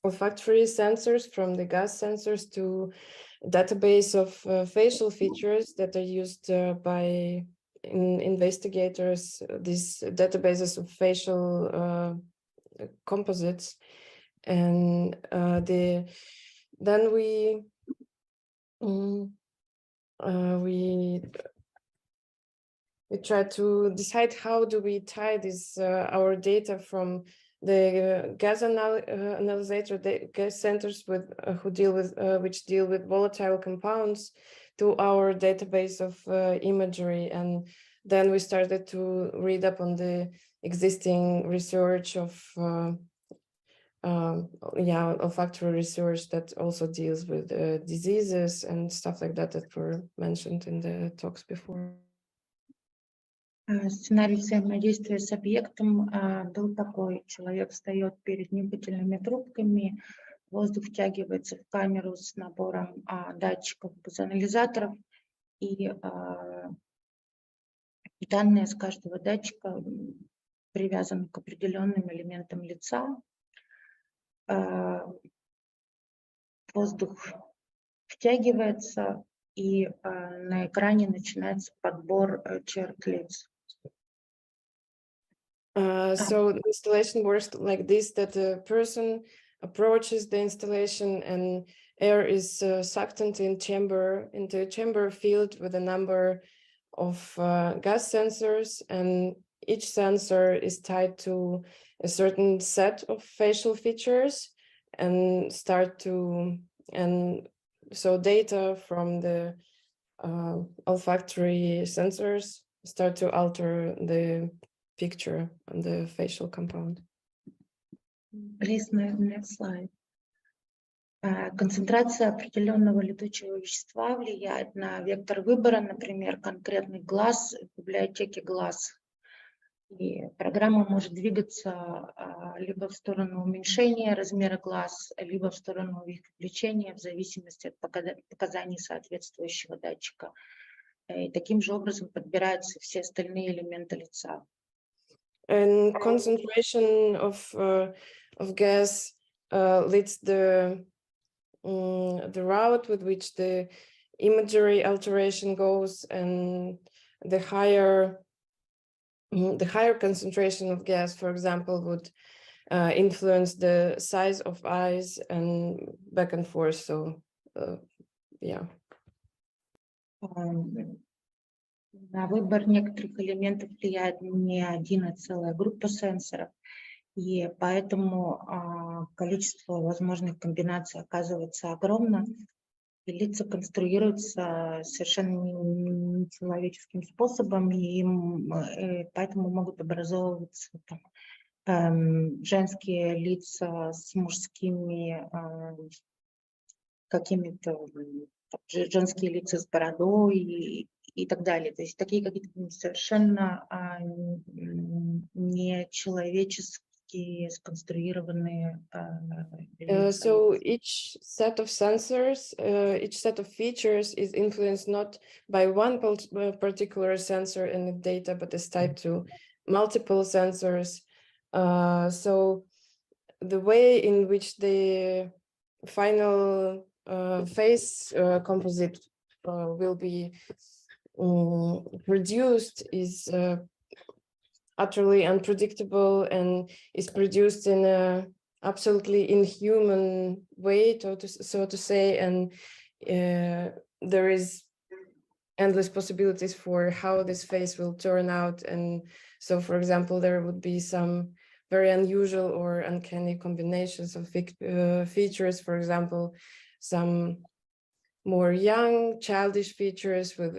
olfactory sensors, from the gas sensors, to a database of facial features that are used by investigators, these databases of facial composites. And then we try to decide how do we tie this our data from the gas analyzer, the gas centers with which deal with volatile compounds, to our database of imagery. And then we started to read up on the existing research of olfactory research that also deals with diseases and stuff like that that were mentioned in the talks before. Сценарий взаимодействия с объектом был такой: человек встает перед нюхательными трубками, воздух втягивается в камеру с набором датчиков, газоанализаторов, и данные с каждого датчика привязаны к определенным элементам лица. Воздух втягивается, и на экране начинается подбор черт лиц. So the installation works like this, that the person approaches the installation and air is sucked into a chamber filled with a number of gas sensors, and each sensor is tied to a certain set of facial features, and so data from the olfactory sensors start to alter the picture on the facial compound. Please, next slide. Концентрация определенного летучего вещества влияет на вектор выбора, например, конкретный глаз в библиотеке глаз. И программа может двигаться либо в сторону уменьшения размера глаз, либо в сторону их увеличения в зависимости от показаний соответствующего датчика. И таким же образом подбираются все остальные элементы лица. And concentration of gas leads the route with which the imagery alteration goes, and the higher concentration of gas, for example, would influence the size of eyes and back and forth. So, yeah. На выбор некоторых элементов влияет не один, а целая группа сенсоров, и поэтому количество возможных комбинаций оказывается огромно, и лица конструируются совершенно нечеловеческим способом, и поэтому могут образовываться женские лица с мужскими какими-то, женские лица с бородой и так далее. То есть такие какие-то совершенно нечеловеческие сконструированные. So each set of sensors, each set of features is influenced not by one particular sensor in the data, but is tied to multiple sensors. So the way in which the final face composite will be produced is utterly unpredictable, and is produced in a absolutely inhuman way, so to say, and there is endless possibilities for how this face will turn out. And so, for example, there would be some very unusual or uncanny combinations of features. For example, some more young, childish features, with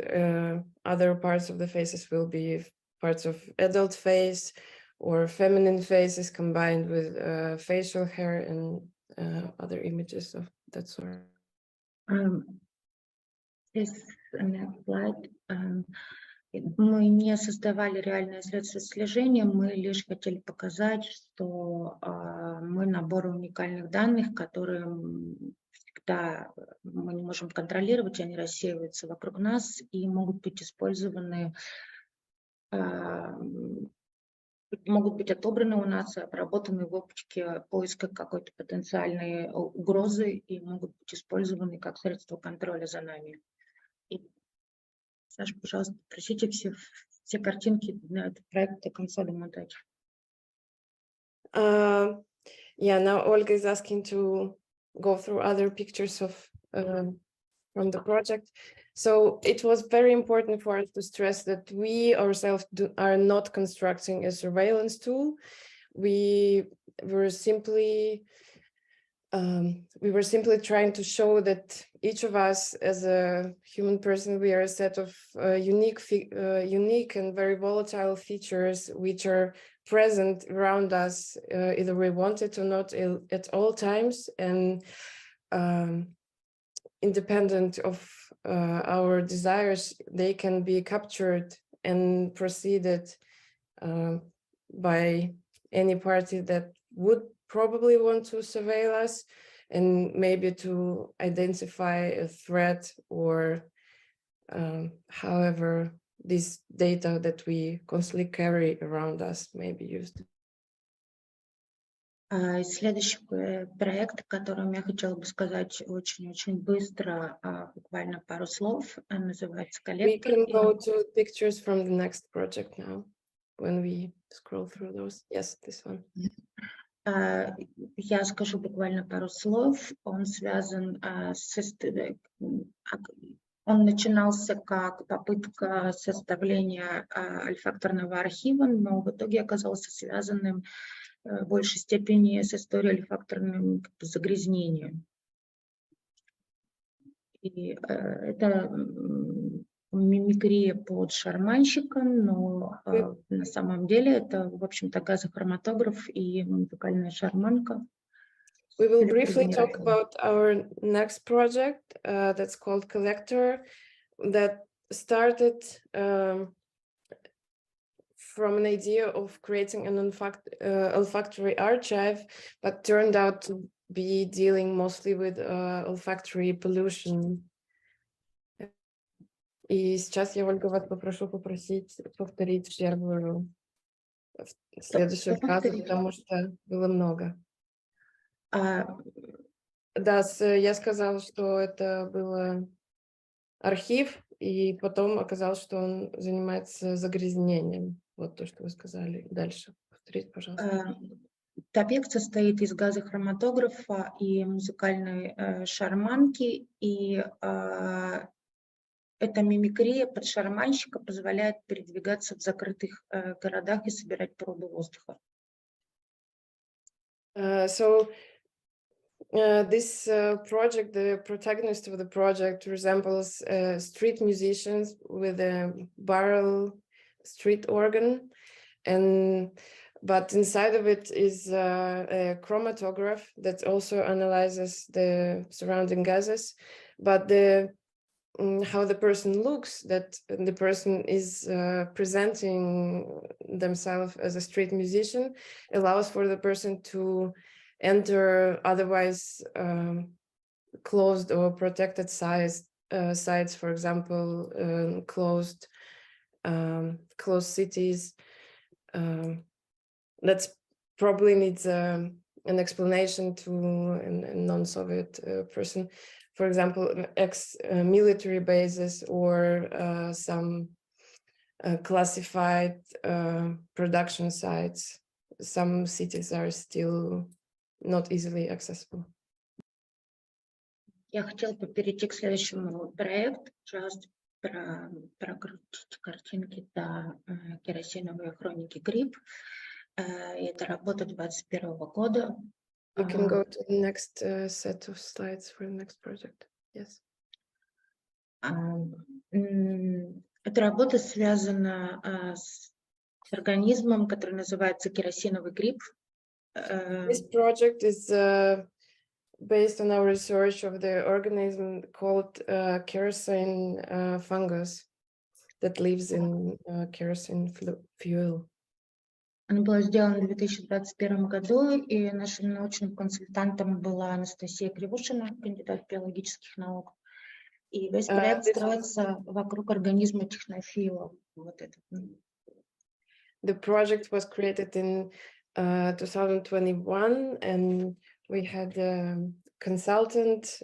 other parts of the faces will be parts of adult face or feminine faces combined with facial hair and other images of that sort. This next slide. Мы не создавали реальное средство слежения, мы лишь хотели показать, что мы набор уникальных данных, которые всегда мы не можем контролировать, они рассеиваются вокруг нас и могут быть использованы, могут быть отобраны у нас, обработаны в оптике поиска какой-то потенциальной угрозы и могут быть использованы как средство контроля за нами. И, Саша, пожалуйста, просите все картинки на этот проект до конца домотать. Yeah, now Olga is asking to go through other pictures of from the project. So it was very important for us to stress that we ourselves are not constructing a surveillance tool. We were simply trying to show that each of us as a human person, we are a set of unique and very volatile features which are present around us, either we want it or not, at all times, and independent of our desires, they can be captured and proceeded by any party that would probably want to surveil us and maybe to identify a threat, or however this data that we constantly carry around us may be used. Следующий проект, о котором я хотела бы сказать очень-очень быстро, буквально пару слов, называется We «Коллектор». can go to pictures from the next project now, when we scroll through those. Yes, this one. Я скажу буквально пару слов. Он связан он начинался как попытка составления ольфакторного архива, но в итоге оказался связанным в большей степени с историей ольфакторным загрязнением. И это мимикрия под шарманщиком, но на самом деле это, в общем-то, газохроматограф и музыкальная шарманка. We will briefly talk about our next project that's called Collector, that started from an idea of creating an olfactory archive, but turned out to be dealing mostly with olfactory pollution. И сейчас я, Ольга, вас попросить повторить следующую фразу, потому что было много. Да, я сказала, что это был архив, и потом оказалось, что он занимается загрязнением. Вот то, что вы сказали. Дальше. Повторите, пожалуйста. Объект состоит из газохроматографа и музыкальной шарманки, и эта мимикрия под шарманщика позволяет передвигаться в закрытых городах и собирать пробы воздуха. This project, the protagonist of the project resembles street musicians with a barrel street organ, but inside of it is a chromatograph that also analyzes the surrounding gases, but how the person looks, that the person is presenting themselves as a street musician, allows for the person to enter otherwise closed or protected sites, for example, closed cities. That's probably needs an explanation to a non-Soviet person. For example, ex-military bases or some classified production sites. Some cities are still not easily accessible. Я хотела бы перейти к следующему проекту. Пожалуйста, прокрутите картинки до керосиновой хроники грипп. Это работа 2021 года. You can go to the next set of slides for the next project. Yes. Эта работа связана с организмом, который называется керосиновый гриб. This project is based on our research of the organism called kerosene fungus that lives in kerosene fuel. Она была сделана в 2021 году, и нашим научным консультантом была Анастасия Кривушина, кандидат биологических наук. И весь проект строится вокруг организма технофила. Вот это. The project was created in 2021, and we had a consultant,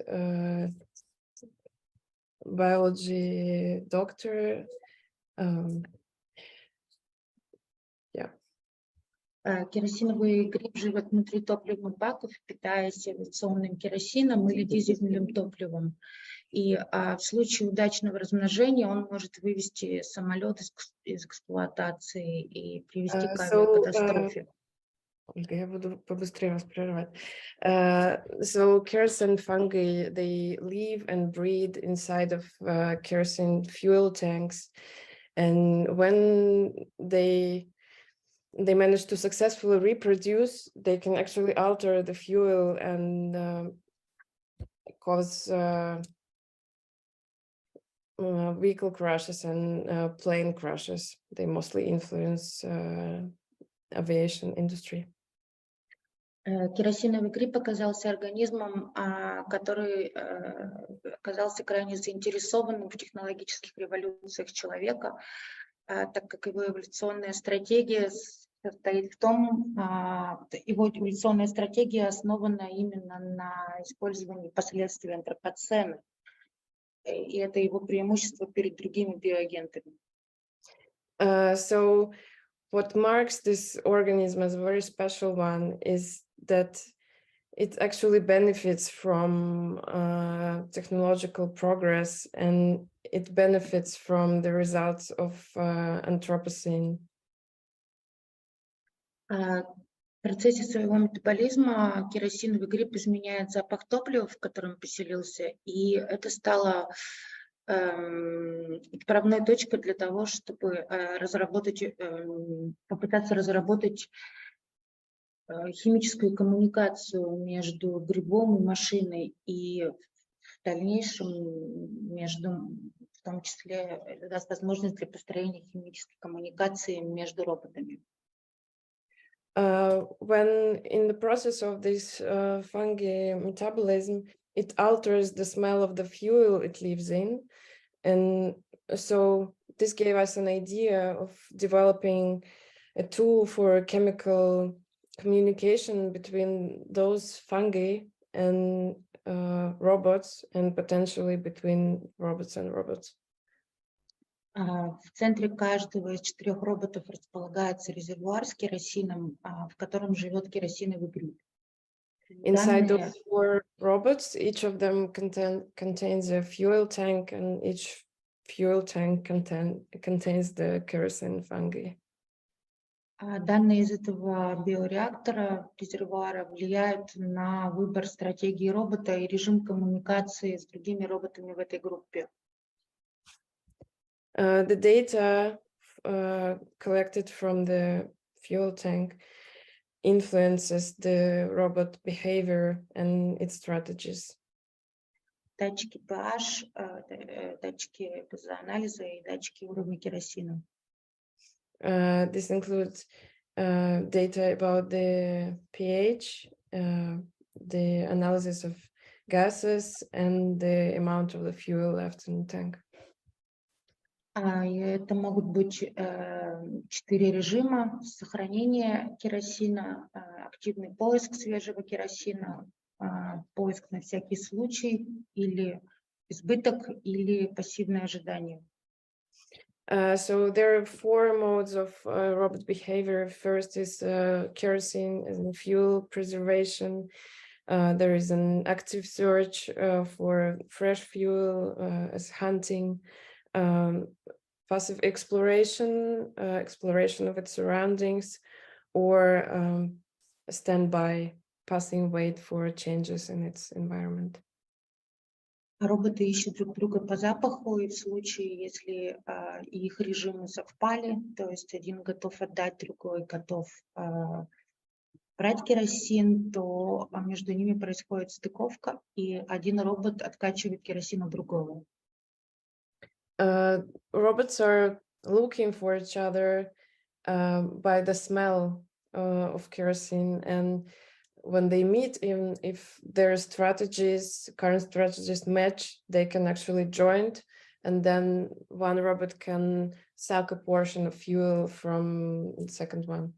biology doctor. Керосиновый гриб живет внутри топливных баков, питаясь авиационным керосином или дизельным топливом. И в случае удачного размножения он может вывести самолет из эксплуатации и привести к авиакатастрофе. Я буду побыстрее вас прерывать. So kerosene fungi, they live and breed inside of kerosene fuel tanks, and when they manage to successfully reproduce, they can actually alter the fuel and cause vehicle crashes and plane crashes. They mostly influence aviation industry. Керосиновый гриб оказался организмом, который оказался крайне заинтересованным в технологических революциях человека, так как его эволюционная стратегия состоит в том, его эволюционная стратегия основана именно на использовании последствий антропоцена, и это его преимущество перед другими биоагентами. So what marks this organism as a very special one is that it actually benefits from technological progress, and it benefits from the results of Anthropocene. В процессе своего метаболизма керосиновый гриб изменяет запах топлива, в котором поселился, и это стало отправной точкой для того, чтобы попытаться разработать химическую коммуникацию между грибом и машиной, и в дальнейшем в том числе даст возможность для построения химической коммуникации между роботами. When in the process of this fungi metabolism, it alters the smell of the fuel it lives in, and so this gave us an idea of developing a tool for chemical communication between those fungi and robots, and potentially between robots and robots. В центре каждого из 4 роботов располагается резервуар с керосином, в котором живет керосиновый гриб. Inside those 4 robots, each of them contains a fuel tank, and each fuel tank contains the kerosene fungi. Данные из этого биореактора, резервуара, влияют на выбор стратегии робота и режим коммуникации с другими роботами в этой группе. The data collected from the fuel tank influences the robot behavior and its strategies. Датчики pH, датчики газоанализа и датчики уровня керосина. This includes data about the pH, the analysis of gases, and the amount of the fuel left in the tank. Это могут быть 4 режима: сохранение керосина, активный поиск свежего керосина, поиск на всякий случай, или избыток, или пассивное ожидание. So there are 4 modes of robot behavior. First is kerosene as fuel preservation. There is an active search for fresh fuel as hunting. Passive exploration, exploration of its surroundings, or a standby, passing wait for changes in its environment. Роботы ищут друг друга по запаху, и в случае, если их режимы совпали, то есть один готов отдать, другой готов брать керосин, то между ними происходит стыковка, и один робот откачивает керосин у другого. Robots are looking for each other by the smell of kerosene, and when they meet, even if their strategies, current strategies match, they can actually join, and then one robot can suck a portion of fuel from the second one.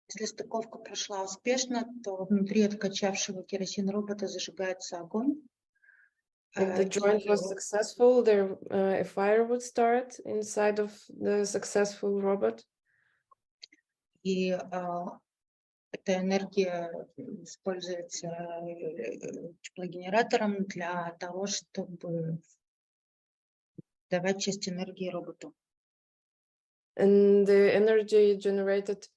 Если стыковка прошла успешно, то внутри откачавшего керосин робота зажигается огонь. If the joint was successful, there a fire would start inside of the successful robot. И эта энергия используется теплогенератором для того, чтобы давать часть энергии роботу. And the energy generated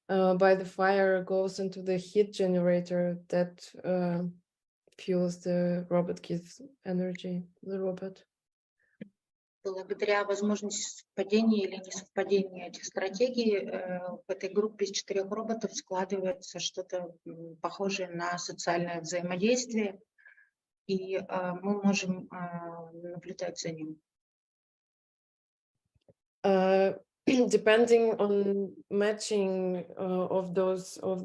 by the fire goes into the heat generator that fuels the robot, gives energy to the robot. Благодаря возможности совпадения или несовпадения этих стратегий в этой группе из 4 роботов складывается что-то похожее на социальное взаимодействие, и мы можем наблюдать за ним. Depending on matching of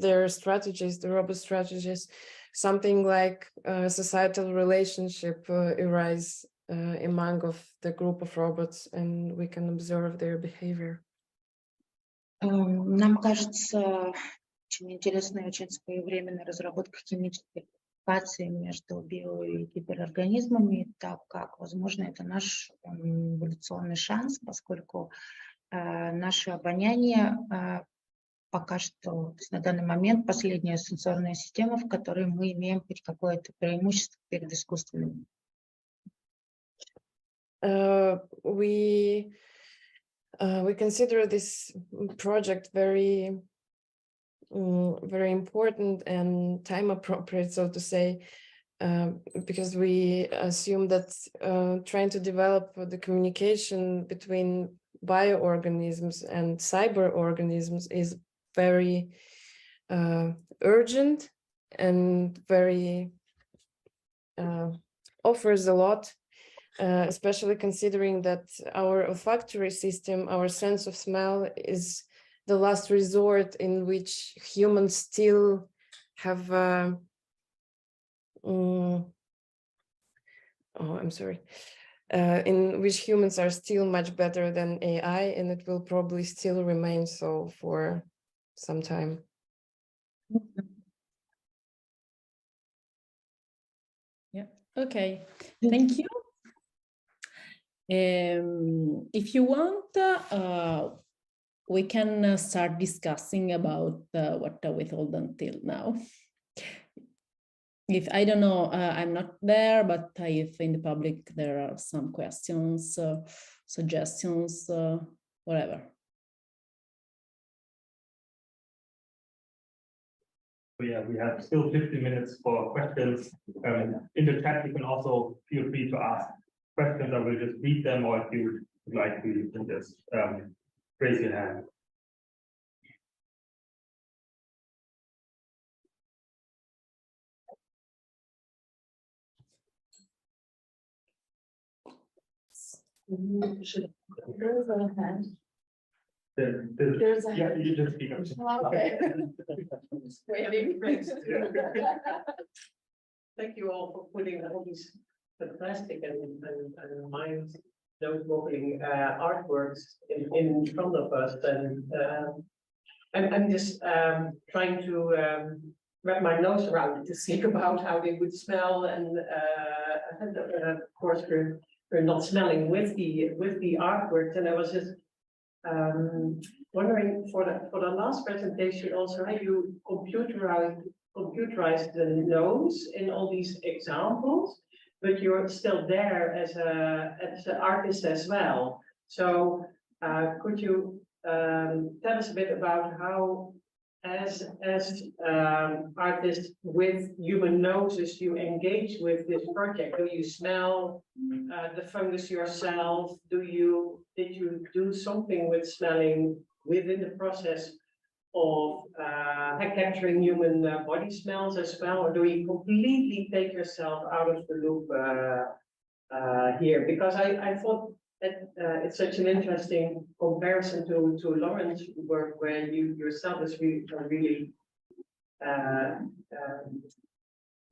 their strategies, the robot strategies, something like a societal relationship arise among of the group of robots, and we can observe their behavior. Нам кажется очень интересной, очень своевременной разработка химической коммуникации между био- и гиперорганизмами, так как, возможно, это наш эволюционный шанс, поскольку наше обоняние пока что, то есть на данный момент, последняя сенсорная система, в которой мы имеем хоть какое-то преимущество перед искусственным. We consider this project very important and time appropriate, so to say, because we assume that trying to develop the communication between bioorganisms and cyber organisms is very urgent and very offers a lot. Especially considering that our olfactory system, our sense of smell, is the last resort in which humans still have in which humans are still much better than AI, and it will probably still remain so for some time. Yeah, okay, thank you. If you want, we can start discussing about what we told until now. If I don't know, I'm not there, but if in the public there are some questions, suggestions, whatever. Yeah, we have still 50 minutes for questions. In the chat, you can also feel free to ask questions. I will just read them, or if you would like to, you can just raise your hand. There's a hand. There's a yeah, you just speak up. Okay. Just waiting. Thank you all for putting all these fantastic and mind-boggling artworks in front of us. And I'm just trying to wrap my nose around it to think about how they would smell. And of course, we're not smelling with the artworks. And I was just wondering for the last presentation also how you computerize the nose in all these examples, but you're still there as an artist as well. So could you tell us a bit about how as artists with human noses, you engage with this project? Do you smell the fungus yourself? Did you do something with smelling within the process of capturing human body smells as well, or do you completely take yourself out of the loop here? Because I thought that it's such an interesting comparison to Lauryn's work, where you yourself is really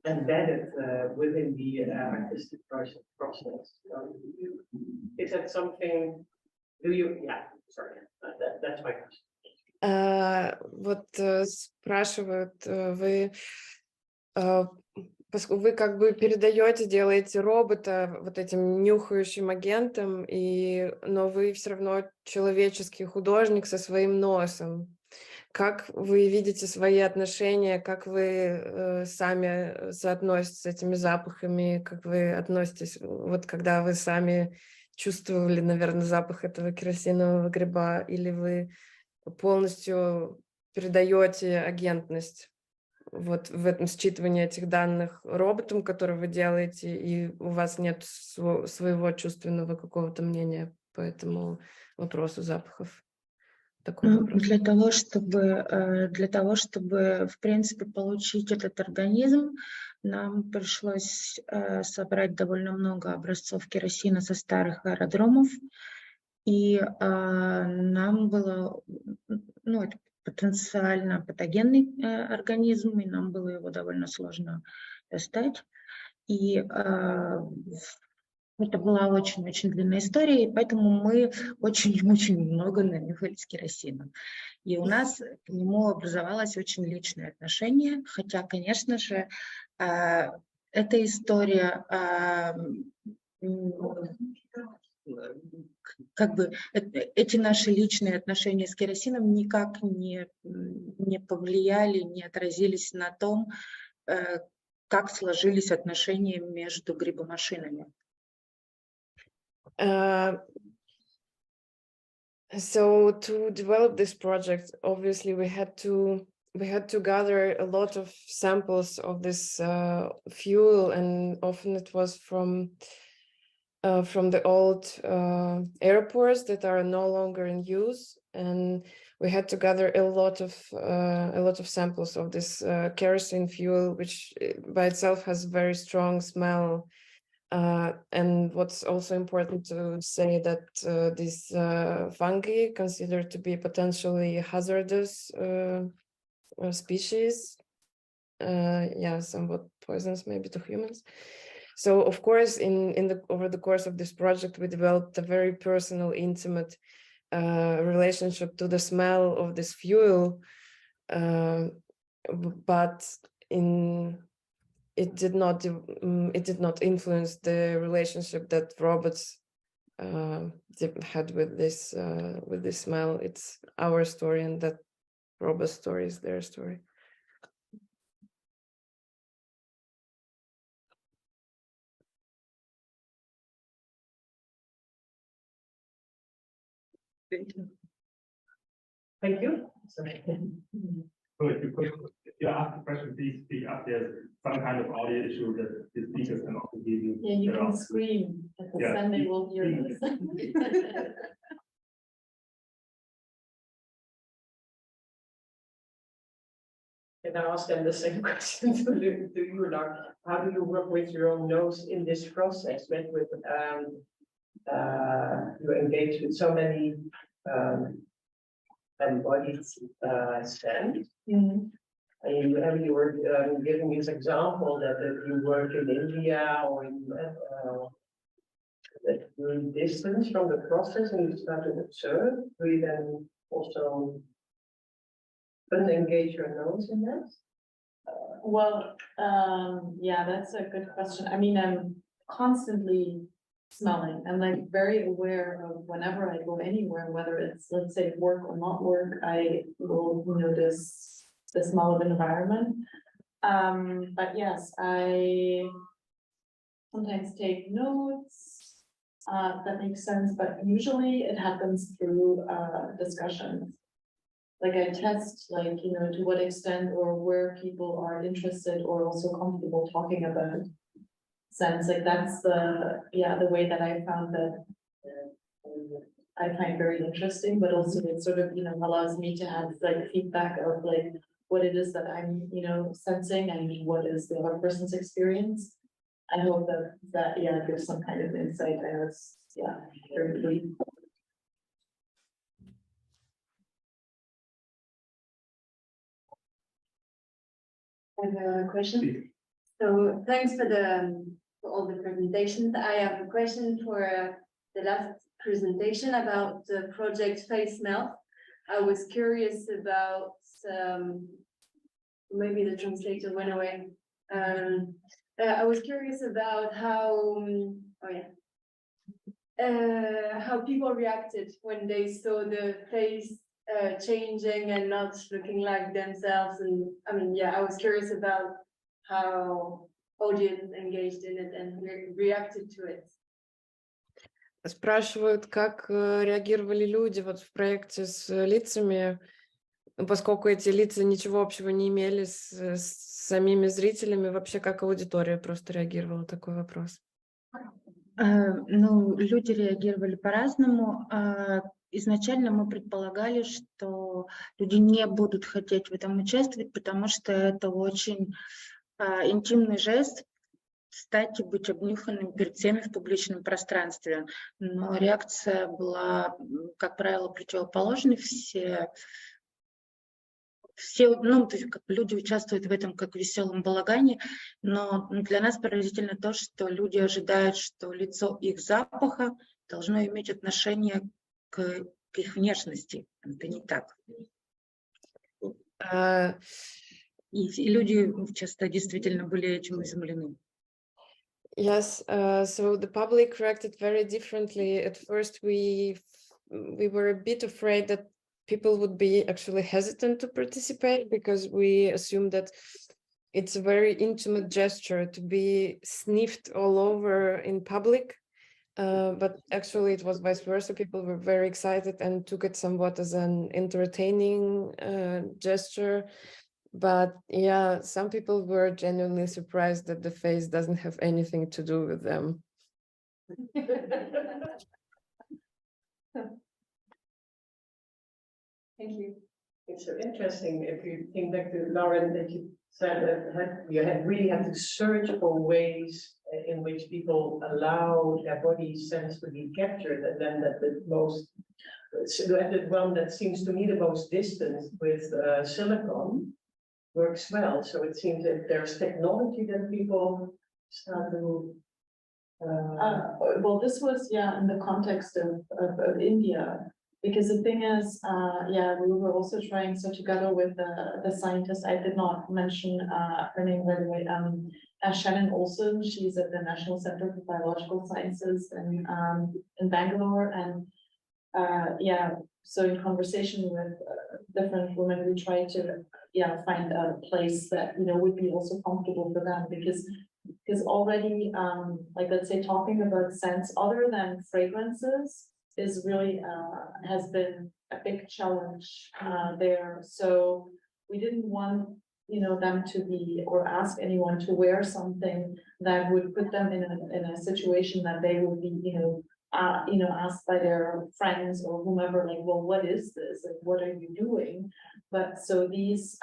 embedded within the artistic process. Is that something? Do you? Yeah, sorry, that's my question. Вот спрашивают, вы как бы передаете, делаете робота вот этим нюхающим агентом, но вы все равно человеческий художник со своим носом. Как вы видите свои отношения, как вы сами соотноситесь с этими запахами, как вы относитесь, вот когда вы сами чувствовали, наверное, запах этого керосинового гриба, или вы полностью передаете агентность вот в этом считывании этих данных роботам, которые вы делаете, и у вас нет своего чувственного какого-то мнения по этому вопросу запахов? Для того, чтобы, в принципе, получить этот организм, нам пришлось собрать довольно много образцов керосина со старых аэродромов, и нам было, это потенциально патогенный организм, и нам было его довольно сложно достать. И это была очень-очень длинная история, и поэтому мы очень-очень много нанюхались керосина. И у нас к нему образовалось очень личное отношение, хотя, конечно же, эта история как бы эти наши личные отношения с керосином никак не повлияли, не отразились на том, как сложились отношения между грибомашинами. So to develop this project, obviously we had to gather a lot of samples of this fuel, and often it was from the old airports that are no longer in use, and we had to gather a lot of samples of this kerosene fuel, which by itself has very strong smell. And what's also important to say that these fungi considered to be potentially hazardous species, somewhat poisonous maybe to humans. So of course, over the course of this project, we developed a very personal, intimate relationship to the smell of this fuel, but it did not influence the relationship that robots had with this smell. It's our story, and that robot story is their story. Thank you. So if you ask the question, please speak up. There's some kind of audio issue that the speakers can also give you. Yeah, you can scream, because then they will hear this. And I ask them the same question to you, Lauryn. How do you work with your own nose in this process? You engage with so many embodied scents. Mm-hmm. And you were giving this example that you work in India or in that you're distance from the process and you start to observe. Do you then also engage your nose in that? Yeah, that's a good question. I mean, I'm constantly smelling. I'm like very aware of whenever I go anywhere, whether it's, let's say, work or not work, I will notice the smell of an environment. But yes, I sometimes take notes. That makes sense, but usually it happens through discussions. like I test, like, you know, to what extent or where people are interested or also comfortable talking about sense. Like that's the way that I found that I find very interesting, but also it sort of, you know, allows me to have like feedback of like what it is that I'm, you know, sensing and what is the other person's experience. I hope that gives some kind of insight. I know it's very brief. I have a question. So thanks for all the presentations. I have a question for the last presentation about the project Face Melt. I was curious about maybe the translator went away. I was curious about how how people reacted when they saw the face changing and not looking like themselves. And I mean, I was curious about how audience engaged in it and reacted to it. Спрашивают, как реагировали люди вот в проекте с лицами, поскольку эти лица ничего общего не имели с самими зрителями, вообще как аудитория просто реагировала, такой вопрос. Ну, люди реагировали по-разному. Изначально мы предполагали, что люди не будут хотеть в этом участвовать, потому что это очень интимный жест, встать и быть обнюханным перед всеми в публичном пространстве. Но реакция была, как правило, противоположной. Все, ну, то есть как люди участвуют в этом как в веселом балагане, но для нас поразительно то, что люди ожидают, что лицо их запаха должно иметь отношение к их внешности. Это не так. И люди часто действительно были этим изумлены. Yes, so the public reacted very differently. At first, we were a bit afraid that people would be actually hesitant to participate because we assumed that it's a very intimate gesture to be sniffed all over in public. But actually, it was vice versa. People were very excited and took it somewhat as an entertaining gesture. But yeah, some people were genuinely surprised that the face doesn't have anything to do with them. Thank you. It's so interesting if you think back to Lauryn that you said that you really had to search for ways in which people allow their body sense to be captured, and then that the one that seems to me the most distant with silicon works well. So it seems that there's technology that people start to. Well, this was in the context of India, because the thing is, we were also trying. So together with the scientist, I did not mention her name right away. Shannon Olson. She's at the National Center for Biological Sciences in Bangalore, and so in conversation with different women, we tried to find a place that would be also comfortable for them, because already like, let's say, talking about scents other than fragrances is really has been a big challenge there. So we didn't want them to be, or ask anyone to wear something that would put them in a situation that they would be asked by their friends or whomever, like, well, what is this? Like, what are you doing? But so these,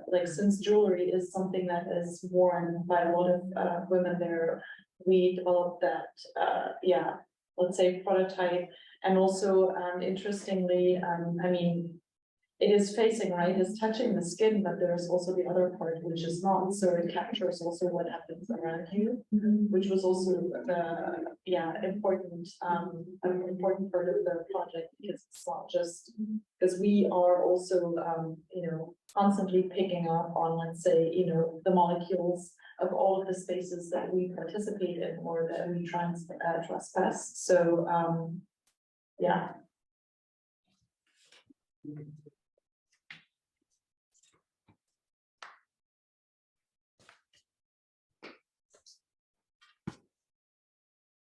like, since jewelry is something that is worn by a lot of women there, we developed that, let's say, prototype. And also, interestingly, I mean, it is facing, right? It's touching the skin, but there's also the other part which is not. So it captures also what happens around you, which was also important, an important part of the project, because it's not just because we are also constantly picking up on, let's say, the molecules of all of the spaces that we participate in or that we trespass. So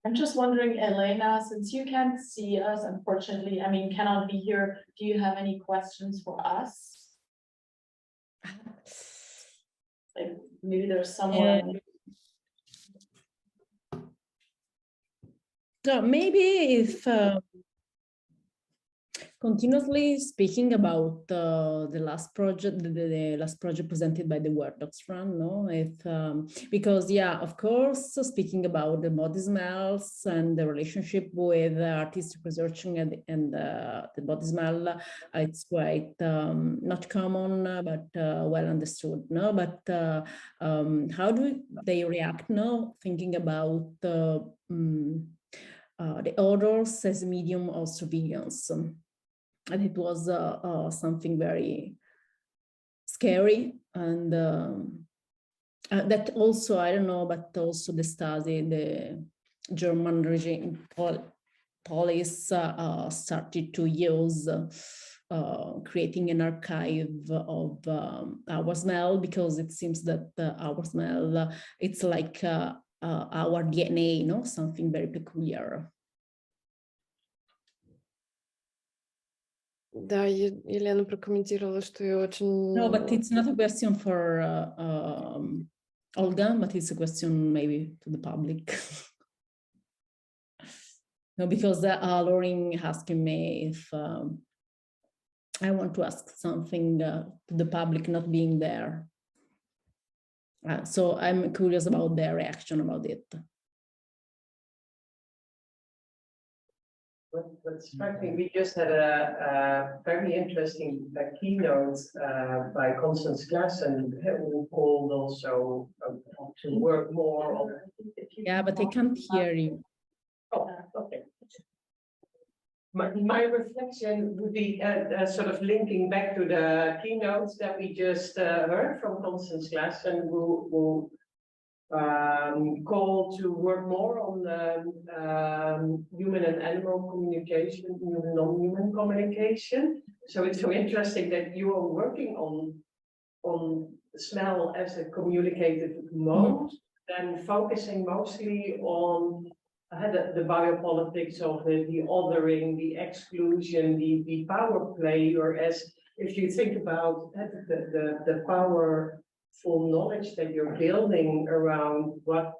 I'm just wondering, Elena, since you can't see us, unfortunately, I mean, cannot be here, do you have any questions for us? Like, maybe there's someone. So maybe if continuously speaking about the last project, the last project presented by the Word Docs Run, no? Because yeah, of course, speaking about the body smells and the relationship with artistic researching and the body smell, it's quite not common, but well understood, no? But how do they react, no? Thinking about the odors as a medium of surveillance. And it was something very scary, and that also, I don't know, but also the study, the German regime police started to use creating an archive of our smell, because it seems that our smell, it's like our DNA, no? Something very peculiar. Да, Елена прокомментировала, что ее очень... No, but it's not a question for Olga, but it's a question maybe to the public. No, because Lauryn asking me if I want to ask something to the public not being there. So I'm curious about their reaction about it. What struck me, we just had a very interesting keynote by Constance Klassen, who called also to work more on. Yeah, but I can't hear you. Oh, okay. My reflection would be sort of linking back to the keynotes that we just heard from Constance Klassen, who call to work more on human and animal communication, human non-human communication. So it's so interesting that you are working on smell as a communicative mode, and focusing mostly on the biopolitics of it, the othering, the exclusion, the power play, or as if you think about the power full knowledge that you're building around what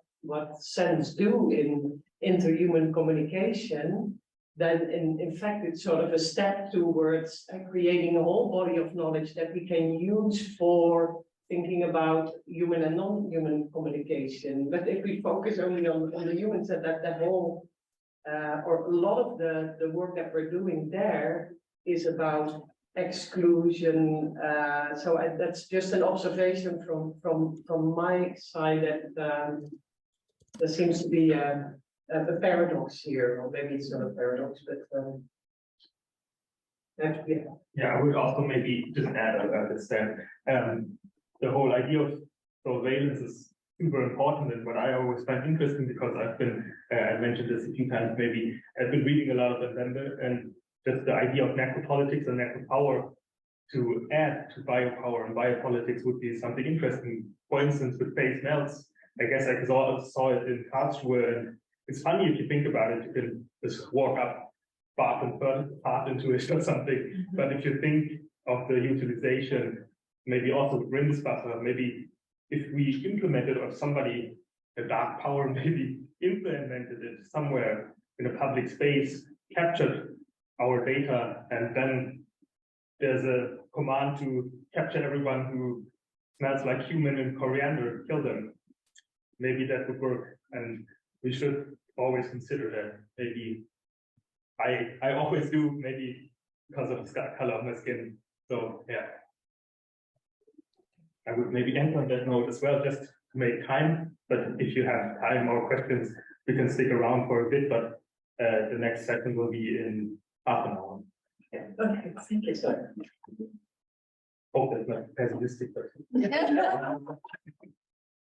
scents do in interhuman communication, then in fact it's sort of a step towards creating a whole body of knowledge that we can use for thinking about human and non-human communication. But if we focus only on the humans, that whole or a lot of the work that we're doing there is about exclusion. So that's just an observation from my side that there seems to be a paradox here, or maybe it's not a paradox, but yeah, I would also maybe just add that the whole idea of surveillance is super important, and what I always find interesting, because I've been I mentioned this a few times, maybe I've been reading a lot of Abendel, and just the idea of necropolitics and necropower to add to biopower and biopolitics would be something interesting. For instance, with face melts, I guess I saw it in Karlsruhe, and it's funny if you think about it, you can just walk up, bath and part into it or something. But if you think of the utilization, maybe also with Rindsbusser, maybe if we implemented, or somebody, a dark power maybe implemented it somewhere in a public space, captured our data, and then there's a command to capture everyone who smells like human and coriander, kill them. Maybe that would work, and we should always consider that. Maybe I always do, maybe because of the color of my skin. So yeah, I would maybe end on that note as well, just to make time. But if you have time or questions, we can stick around for a bit. But the next session will be in half an hour. yeah. Okay, thank you, sir. Hope that's not pessimistic, but